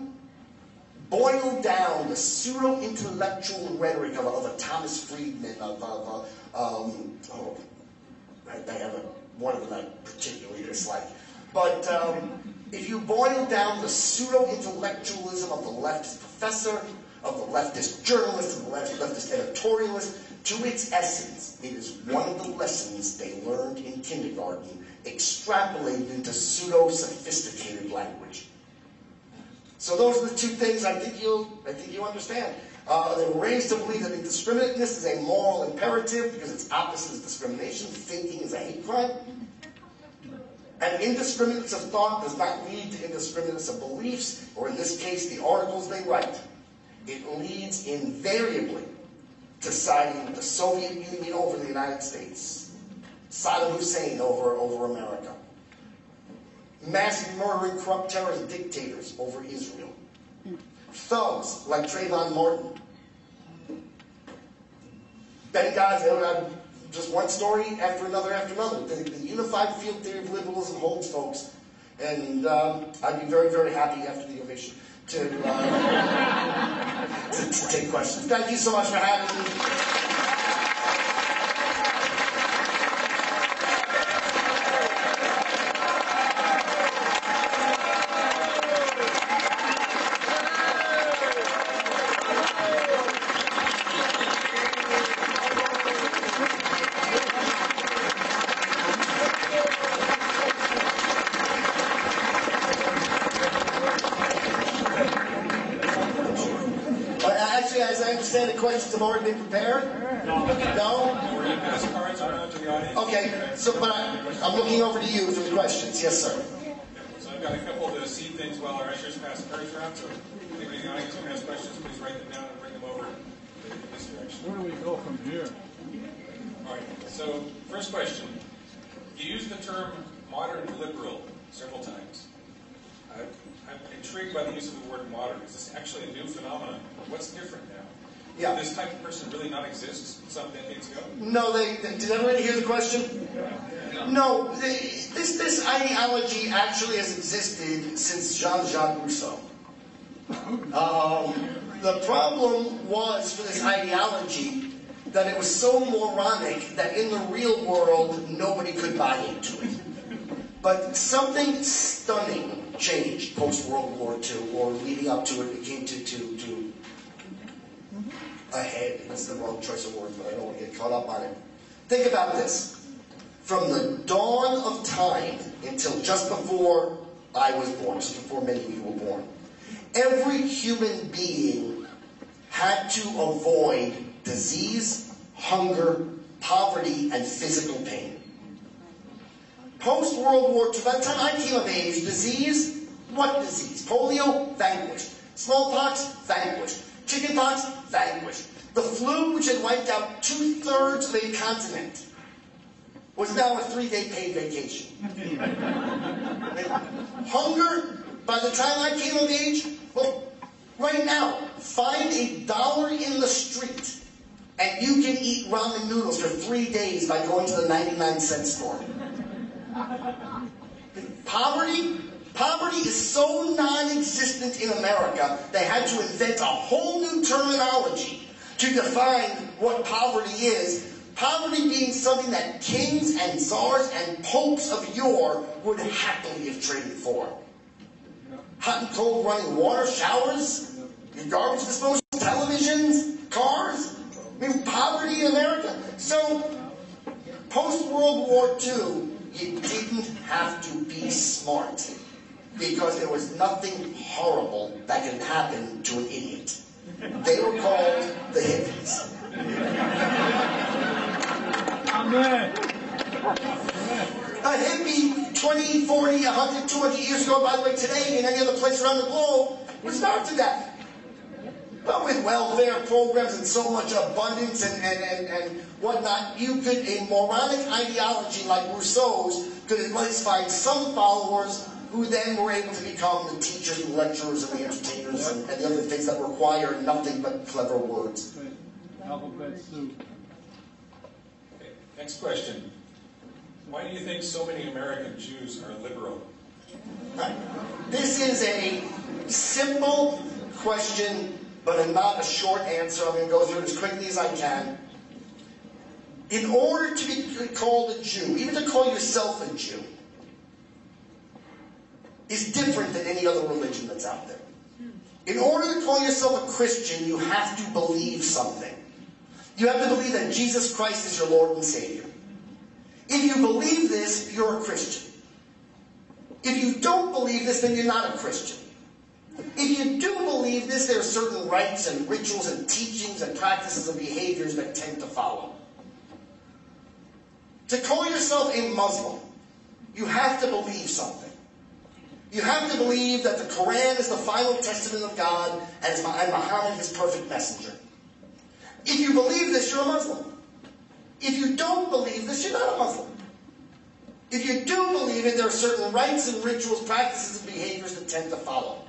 boil down the pseudo-intellectual rhetoric of a Thomas Friedman, I have one of them I particularly dislike. But if you boil down the pseudo-intellectualism of the leftist professor, of the leftist journalist, of the leftist editorialist, to its essence, it is one of the lessons they learned in kindergarten, extrapolated into pseudo-sophisticated language. So those are the two things I think you understand. They were raised to believe that indiscriminateness is a moral imperative because its opposite is discrimination. Thinking is a hate crime. And indiscriminateness of thought does not lead to indiscriminateness of beliefs, or in this case, the articles they write. It leads invariably to siding with the Soviet Union over the United States, Saddam Hussein over America, massive murdering corrupt terrorist dictators over Israel, thugs like Trayvon Martin, Benghazi, just one story after another. The unified field theory of liberalism holds, folks, and I'd be very, very happy after the ovation to take questions. Thank you so much for having me. The questions have already been prepared? No? We're going to pass cards around to the audience. Okay, so but I'm looking over to you for the questions. Yes, sir. So I've got a couple to seed things while our ushers pass cards around. So if anybody in the audience who has questions, please write them down and bring them over in this direction. Where do we go from here? All right. So first question. You used the term modern liberal several times. I'm intrigued by the use of the word modern. Is this actually a new phenomenon? What's different now? Yeah. Did this type of person really not exist some decades ago? No, did everybody hear the question? No, this ideology actually has existed since Jean-Jacques Rousseau. The problem was for this ideology that it was so moronic that in the real world nobody could buy into it. But something stunning changed post-World War II, or leading up to it. It came to ahead. That's the wrong choice of words, but I don't want to get caught up on it. Think about this. From the dawn of time until just before I was born, just before many of you were born, every human being had to avoid disease, hunger, poverty, and physical pain. Post-World War II, by the time I came of age, disease, what disease? Polio, vanquished. Smallpox, vanquished. Chickenpox, vanquished. The flu, which had wiped out 2/3 of a continent, was now a 3-day paid vacation. Hunger, by the time I came of age, well, right now, find $1 in the street, and you can eat ramen noodles for 3 days by going to the 99-cent store. Poverty is so non-existent in America, they had to invent a whole new terminology to define what poverty is. Poverty being something that kings and czars and popes of yore would happily have traded for. Hot and cold running water, showers, garbage disposal, televisions, cars. I mean, poverty in America. So, post-World War II, you didn't have to be smart. because there was nothing horrible that could happen to an idiot. They were called the hippies. Amen. A hippie 20, 40, 100, 200 years ago, by the way, today in any other place around the globe, would starve to death. But with welfare programs and so much abundance and whatnot, you could, a moronic ideology like Rousseau's, could at least find some followers who then were able to become the teachers and lecturers and the entertainers and the other things that require nothing but clever words. Alphabet soup. Okay, next question. Why do you think so many American Jews are liberal? Right. This is a simple question, but not a short answer. I'm going to go through it as quickly as I can. In order to be called a Jew, even to call yourself a Jew, is different than any other religion that's out there. In order to call yourself a Christian, you have to believe something. You have to believe that Jesus Christ is your Lord and Savior. If you believe this, you're a Christian. If you don't believe this, then you're not a Christian. If you do believe this, there are certain rites and rituals and teachings and practices and behaviors that tend to follow. To call yourself a Muslim, you have to believe something. You have to believe that the Quran is the final testament of God and Muhammad his perfect messenger. If you believe this, you're a Muslim. If you don't believe this, you're not a Muslim. If you do believe it, there are certain rites and rituals, practices, and behaviors that tend to follow.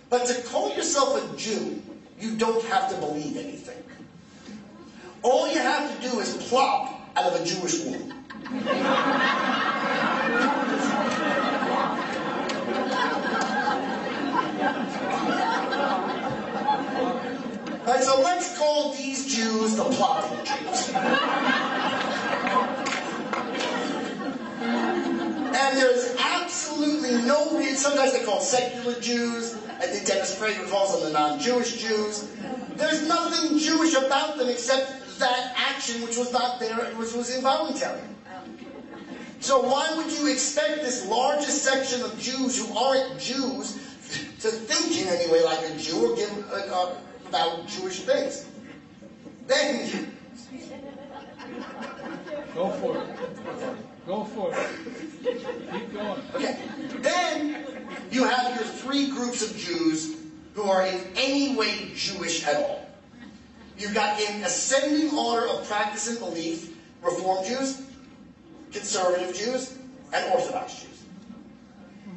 But to call yourself a Jew, you don't have to believe anything. All you have to do is plop out of a Jewish womb. Alright, so let's call these Jews the plopping Jews. And there's absolutely no reason. Sometimes they call secular Jews. I think Dennis Prager calls them the non-Jewish Jews. There's nothing Jewish about them except that action which was not there, which was involuntary. So why would you expect this largest section of Jews who aren't Jews to think in any way like a Jew or give about Jewish things? Then Go for it. Go for it. Keep going. Okay. Then you have your three groups of Jews who are in any way Jewish at all. You've got in ascending order of practice and belief, Reform Jews, Conservative Jews, and Orthodox Jews.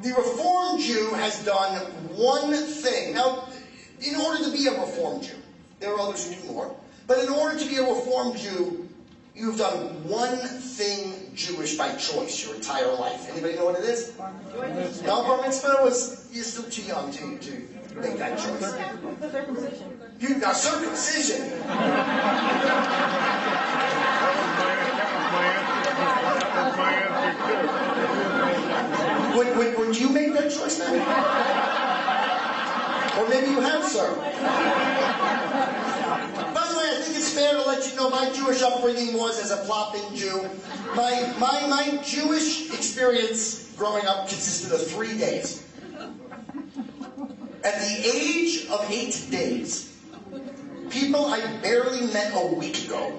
The Reform Jew has done one thing. Now, in order to be a Reform Jew, there are others who do more, but in order to be a Reform Jew, you've done one thing Jewish by choice your entire life. Anybody know what it is? No, bar mitzvah was, you're still too young to make that choice. Circumcision. You got circumcision. Would you make that choice now? Or maybe you have, sir. By the way, I think it's fair to let you know my Jewish upbringing was as a plopping Jew. My Jewish experience growing up consisted of 3 days. At the age of 8 days, people I barely met a week ago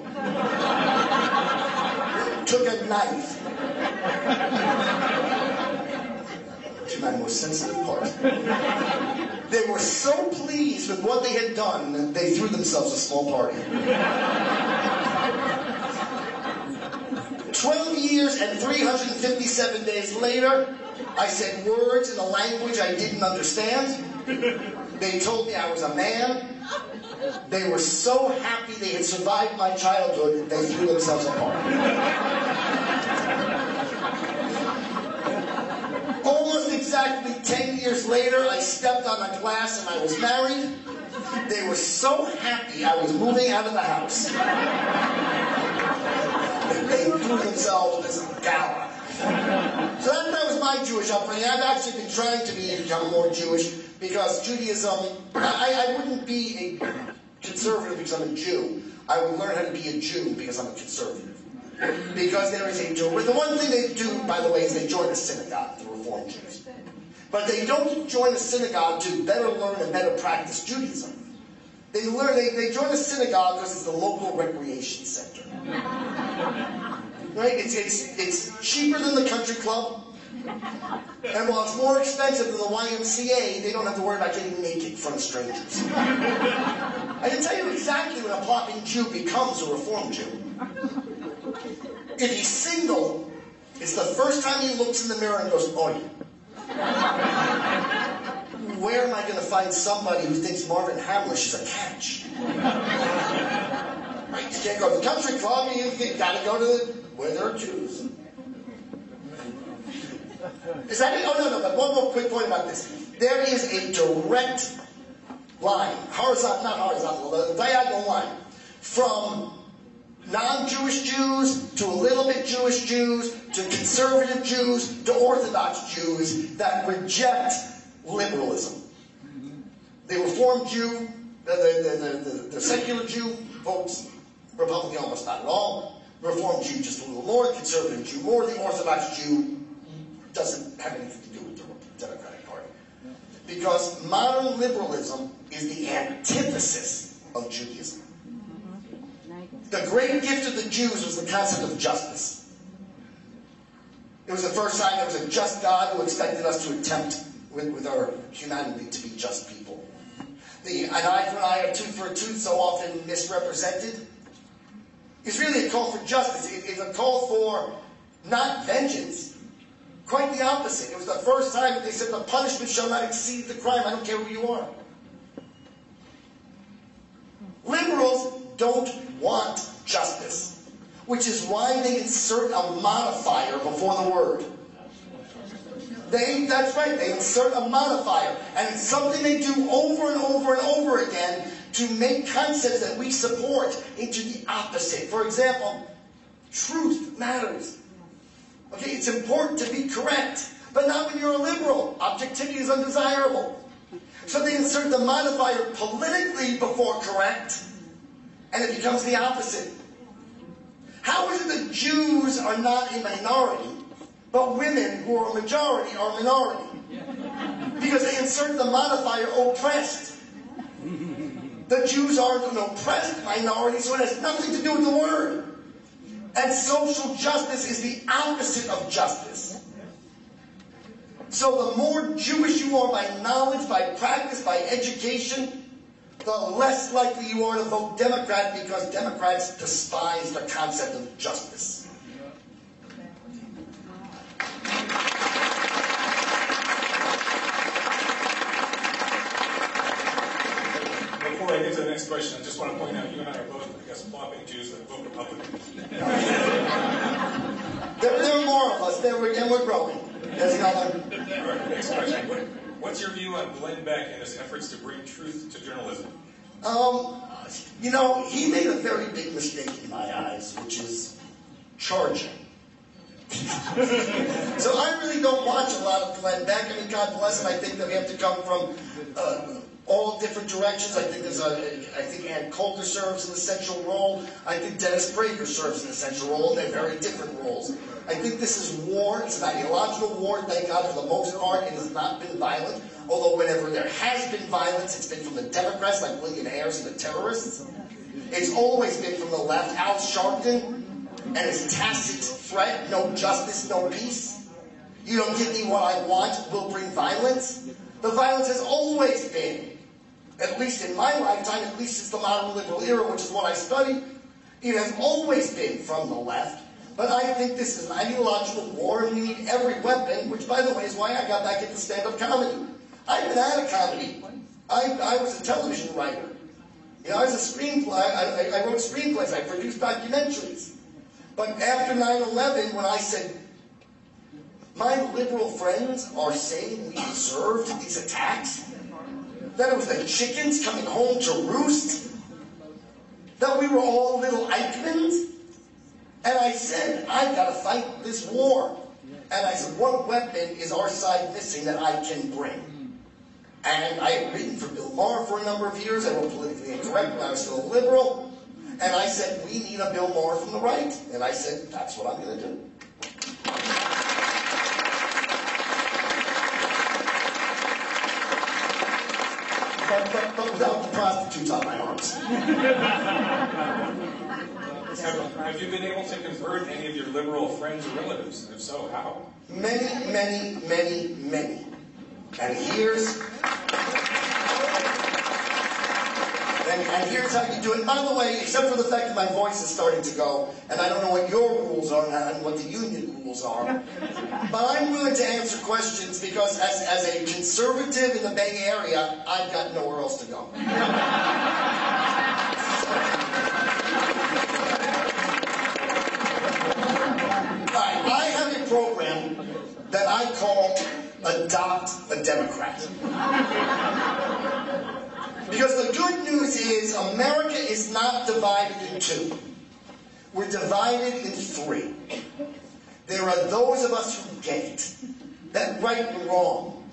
took a knife to my most sensitive part. They were so pleased with what they had done, they threw themselves a small party. 12 years and 357 days later, I said words in a language I didn't understand. They told me I was a man. They were so happy they had survived my childhood, they threw themselves apart. Almost exactly 10 years later, I stepped on a glass and I was married. They were so happy I was moving out of the house. They threw themselves as a gala. So that was my Jewish upbringing. I've actually been trying to become more Jewish because Judaism, I wouldn't be a conservative because I'm a Jew. I would learn how to be a Jew because I'm a conservative. Because there is a Jew. The one thing they do, by the way, is they join a synagogue, the Reform Jews. But they don't join a synagogue to better learn and better practice Judaism. They join a synagogue because it's the local recreation center. Right? It's cheaper than the country club. And while it's more expensive than the YMCA, they don't have to worry about getting naked in front of strangers. I can tell you exactly when a plopping Jew becomes a Reformed Jew. If he's single, it's the first time he looks in the mirror and goes, "Oi. Where am I going to find somebody who thinks Marvin Hamlish is a catch?" Right? You can't go to the country club, you got to go to where there are Jews. Is that it? Oh, no, but one more quick point about this. There is a direct line, a diagonal line, from non-Jewish Jews to a little bit Jewish Jews to conservative Jews to Orthodox Jews that reject liberalism. The Reformed Jew, the secular Jew votes Republican almost not at all. Reformed Jew just a little more, conservative Jew more. The Orthodox Jew doesn't have anything to do with the Democratic Party. Because modern liberalism is the antithesis of Judaism. The great gift of the Jews was the concept of justice. It was the first time there was a just God who expected us to attempt with our humanity to be just people. The an eye for an eye, a tooth for a tooth, so often misrepresented, is really a call for justice. It's a call for not vengeance. Quite the opposite. It was the first time that they said the punishment shall not exceed the crime. I don't care who you are. Liberals don't want justice, which is why they insert a modifier before the word. That's right, they insert a modifier. And it's something they do over and over and over again to make concepts that we support into the opposite. For example, truth matters. Okay, it's important to be correct, but not when you're a liberal. Objectivity is undesirable. So they insert the modifier politically before correct, and it becomes the opposite. How is it that Jews are not a minority, but women who are a majority are a minority? Because they insert the modifier oppressed. The Jews aren't an oppressed minority, so it has nothing to do with the word. And social justice is the opposite of justice. So the more Jewish you are by knowledge, by practice, by education, the less likely you are to vote Democrat, because Democrats despise the concept of justice. Before I get to the next question, I just want to point out you and I are both, I guess, flopping Jews that vote Republican. There are more of us, and we're growing. There's another. All right, next question. What's your view on Glenn Beck and his efforts to bring truth to journalism? You know, he made a very big mistake in my eyes, which is charging. So I really don't watch a lot of Glenn Beck. I mean, God bless him. I think that we have to come from all different directions. I think Ann Coulter serves an essential role. I think Dennis Prager serves an essential role, and they're very different roles. I think this is war. It's an ideological war. Thank God, for the most part, it has not been violent. Although whenever there has been violence, it's been from the Democrats, like William Ayers and the terrorists. It's always been from the left. Al Sharpton and his tacit threat, no justice, no peace. You don't give me what I want, will bring violence. The violence has always been, at least in my lifetime, at least since the modern liberal era, which is what I study, it has always been from the left. But I think this is an ideological war, and we need every weapon, which, by the way, is why I got back into stand-up comedy. I've been out of comedy. I was a television writer. You know, I was a screenplay. I wrote screenplays. I produced documentaries. But after 9/11, when I said, my liberal friends are saying we deserved these attacks, that it was the chickens coming home to roost, that we were all little Eichmanns, and I said, I've got to fight this war. And I said, what weapon is our side missing that I can bring? And I had written for Bill Maher for a number of years. I wrote Politically Incorrect when I was still a liberal. And I said, we need a Bill Maher from the right. And I said, that's what I'm going to do. but without the prostitutes on my arms. Have you been able to convert any of your liberal friends or relatives? And if so, how? Many. And here's how you do it. By the way, except for the fact that my voice is starting to go, and I don't know what your rules are and what the union rules are, but I'm willing to answer questions because as a conservative in the Bay Area, I've got nowhere else to go. I have a program that I call Adopt a Democrat. Because the good news is America is not divided in two. We're divided in three. There are those of us who get it. That right and wrong,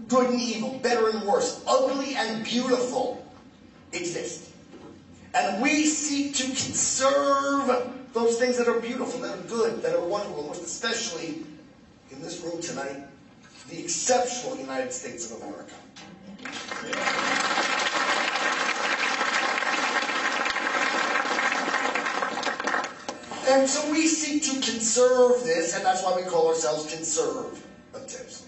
good and evil, better and worse, ugly and beautiful exist. And we seek to conserve those things that are beautiful, that are good, that are wonderful, most especially in this room tonight, the exceptional United States of America. And so we seek to conserve this, and that's why we call ourselves conservatives.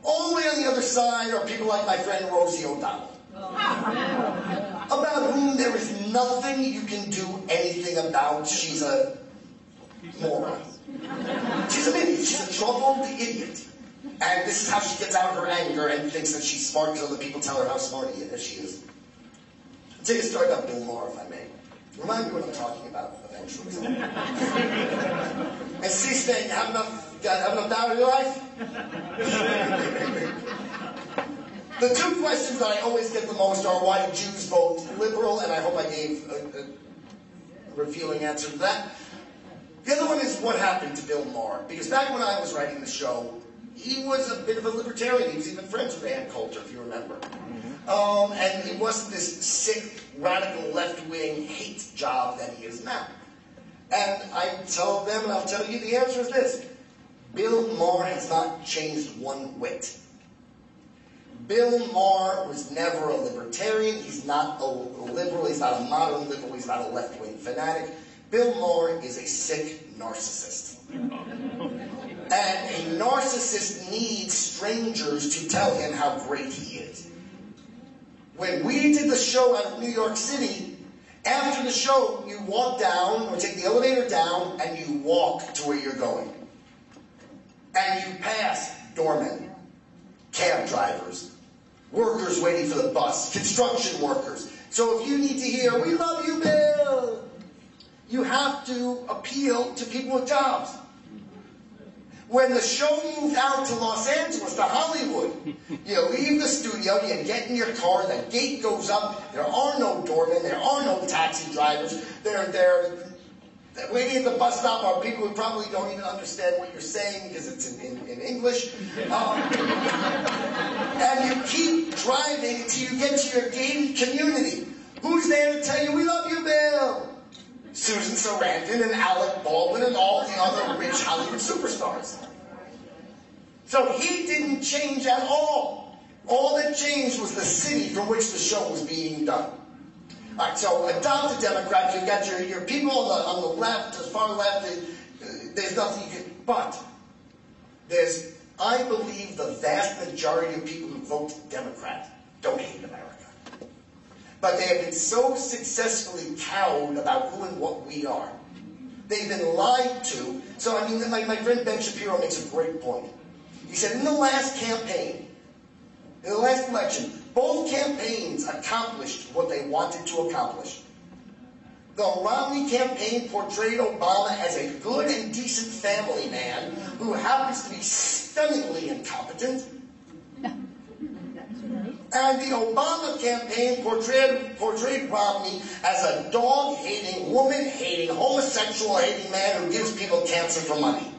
All the way on the other side are people like my friend Rosie O'Donnell, about whom there is nothing you can do anything about. She's a moron. She's an idiot. She's a troubled idiot. And this is how she gets out of her anger and thinks that she's smart because other people tell her how smart she is. I'll tell you a story about Bill Maher, if I may. Remind me what I'm talking about eventually. And C-SPAN, you have enough doubt in your life? The two questions that I always get the most are why do Jews vote liberal, and I hope I gave a revealing answer to that. The other one is what happened to Bill Maher. Because back when I was writing the show, he was a bit of a libertarian. He was even friends with Ann Coulter, if you remember. And he wasn't this sick, radical, left-wing hate job that he is now. And I told them, and I'll tell you, the answer is this. Bill Maher has not changed one whit. Bill Maher was never a libertarian. He's not a liberal. He's not a modern liberal. He's not a left-wing fanatic. Bill Maher is a sick narcissist. And a narcissist needs strangers to tell him how great he is. When we did the show out of New York City, after the show, you walk down, or take the elevator down, and you walk to where you're going. And you pass doormen, cab drivers, workers waiting for the bus, construction workers. So if you need to hear, "We love you, Bill," you have to appeal to people with jobs. When the show moved out to Los Angeles, to Hollywood, you leave the studio, you get in your car, the gate goes up, there are no doormen, there are no taxi drivers, they're waiting at the bus stop are people who probably don't even understand what you're saying because it's in English. And you keep driving until you get to your gated community. Who's there to tell you, "We love you, Bill"? Susan Sarandon and Alec Baldwin and all the other rich Hollywood superstars. So he didn't change at all. All that changed was the city from which the show was being done. All right, so adopt a Democrat. You've got your people on the left, as far left. There's nothing you can. But I believe the vast majority of people who vote Democrat don't hate America. But they have been so successfully cowed about who and what we are. They've been lied to. So, I mean, my friend Ben Shapiro makes a great point. He said, in the last campaign, in the last election, both campaigns accomplished what they wanted to accomplish. The Romney campaign portrayed Obama as a good and decent family man who happens to be stunningly incompetent. And the Obama campaign portrayed Romney as a dog-hating, woman-hating, homosexual-hating man who gives people cancer for money.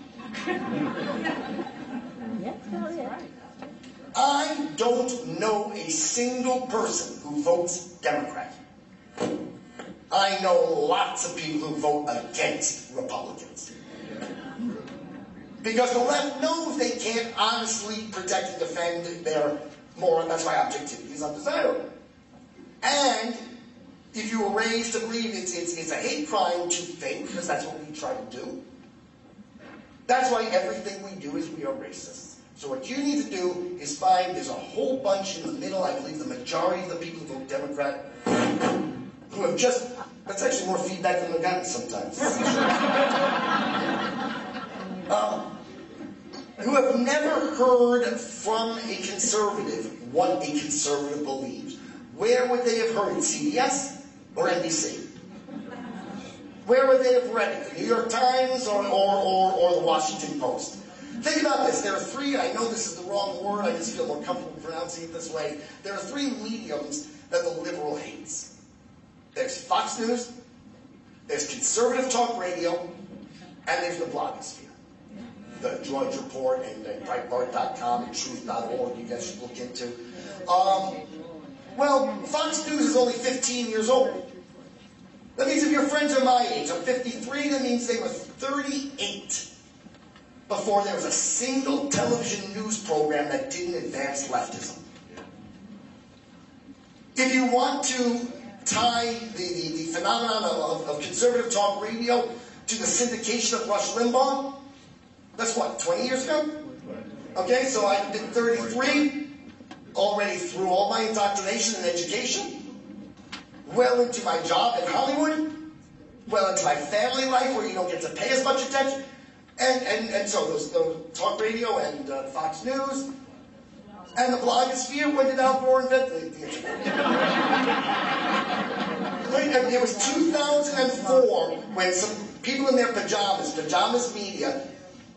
I don't know a single person who votes Democrat. I know lots of people who vote against Republicans. Because the left knows they can't honestly protect and defend their moron, that's why objectivity is undesirable. And if you were raised to believe it's a hate crime to think, because that's what we try to do, that's why everything we do is we are racist. So what you need to do is find, there's a whole bunch in the middle, I believe the majority of the people who vote Democrat, who have just, that's actually more feedback than I've gotten sometimes. Who have never heard from a conservative what a conservative believes. Where would they have heard it? CBS or NBC? Where would they have read it? The New York Times or the Washington Post? Think about this. There are three, I know this is the wrong word, I just feel more comfortable pronouncing it this way. There are three mediums that the liberal hates. There's Fox News, there's conservative talk radio, and there's the blogosphere. The Drudge Report and Breitbart.com and Truth.org you guys should look into. Well, Fox News is only 15 years old. That means if your friends are my age, I'm 53, that means they were 38 before there was a single television news program that didn't advance leftism. If you want to tie the phenomenon of conservative talk radio to the syndication of Rush Limbaugh, that's what, 20 years ago? Okay, so I've been 33, already through all my indoctrination and education, well into my job in Hollywood, well into my family life where you don't get to pay as much attention. And so those talk radio and Fox News and the blogosphere. When did Al Gore invent the internet? It was 2004 when some people in their pajamas media,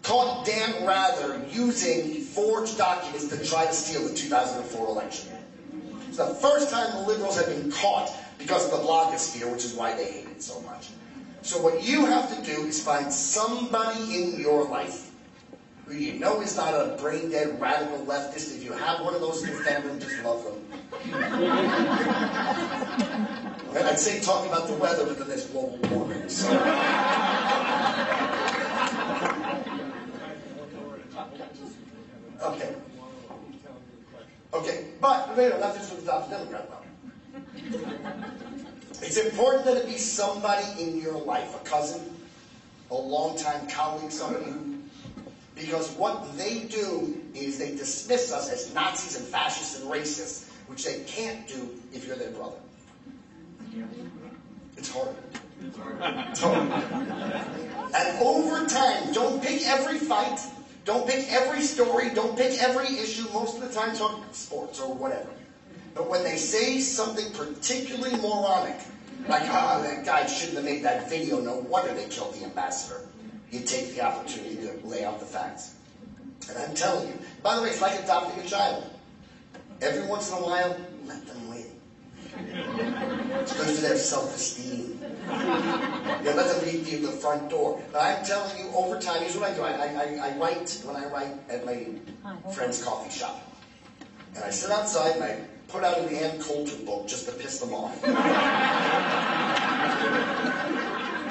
caught Dan Rather using forged documents to try to steal the 2004 election. It's the first time the liberals have been caught because of the blogosphere, which is why they hate it so much. So what you have to do is find somebody in your life who you know is not a brain-dead radical leftist. If you have one of those in your family, just love them. And I'd say talk about the weather, but then there's global warming. So. Okay, but not just with the top Democrat level. It's important that it be somebody in your life, a cousin, a longtime colleague, somebody who, because what they do is they dismiss us as Nazis and fascists and racists, which they can't do if you're their brother. It's hard. It's hard. And over time, don't pick every fight, don't pick every story, don't pick every issue. Most of the time talk sports or whatever. But when they say something particularly moronic, like, that guy shouldn't have made that video, no wonder they killed the ambassador, you take the opportunity to lay out the facts. And I'm telling you, by the way, it's like adopting a child. Every once in a while, let them win. It's good for their self-esteem. You let them lead you to the front door. But I'm telling you, over time, here's what I do. I write when I write at my friend's coffee shop. And I sit outside and I put out an Ann Coulter book just to piss them off.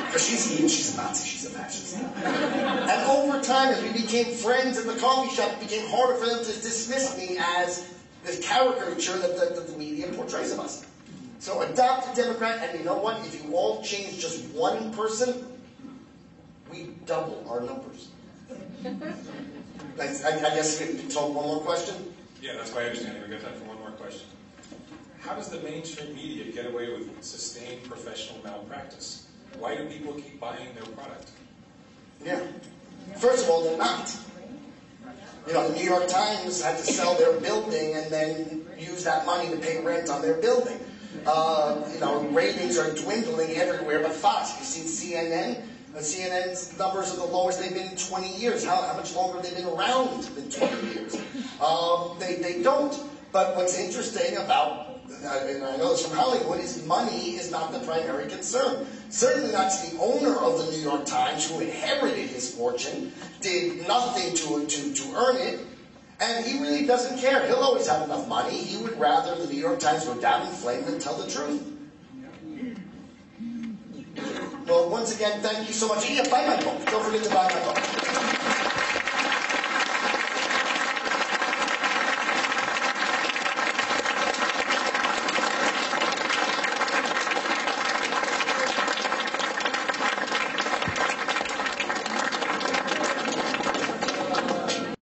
Because she's a Nazi, she's a fascist. And over time, as we became friends at the coffee shop, it became harder for them to dismiss me as this caricature that the media portrays of us. So adopt a Democrat, and you know what? If you all change just one person, we double our numbers. I guess we can talk one more question? Yeah, that's my understanding. We've got time for one more question. How does the mainstream media get away with sustained professional malpractice? Why do people keep buying their product? Yeah. First of all, they're not. You know, the New York Times had to sell their building and then use that money to pay rent on their building. You know, ratings are dwindling everywhere but Fox. You've seen CNN? CNN's numbers are the lowest they've been in 20 years. How much longer have they been around than 20 years? They don't. But what's interesting about, and I know this from Hollywood, is money is not the primary concern. Certainly not to the owner of the New York Times, who inherited his fortune, did nothing to earn it, and he really doesn't care. He'll always have enough money. He would rather the New York Times go down in flames than tell the truth. Well, once again, thank you so much. Yeah, buy my book. Don't forget to buy my book.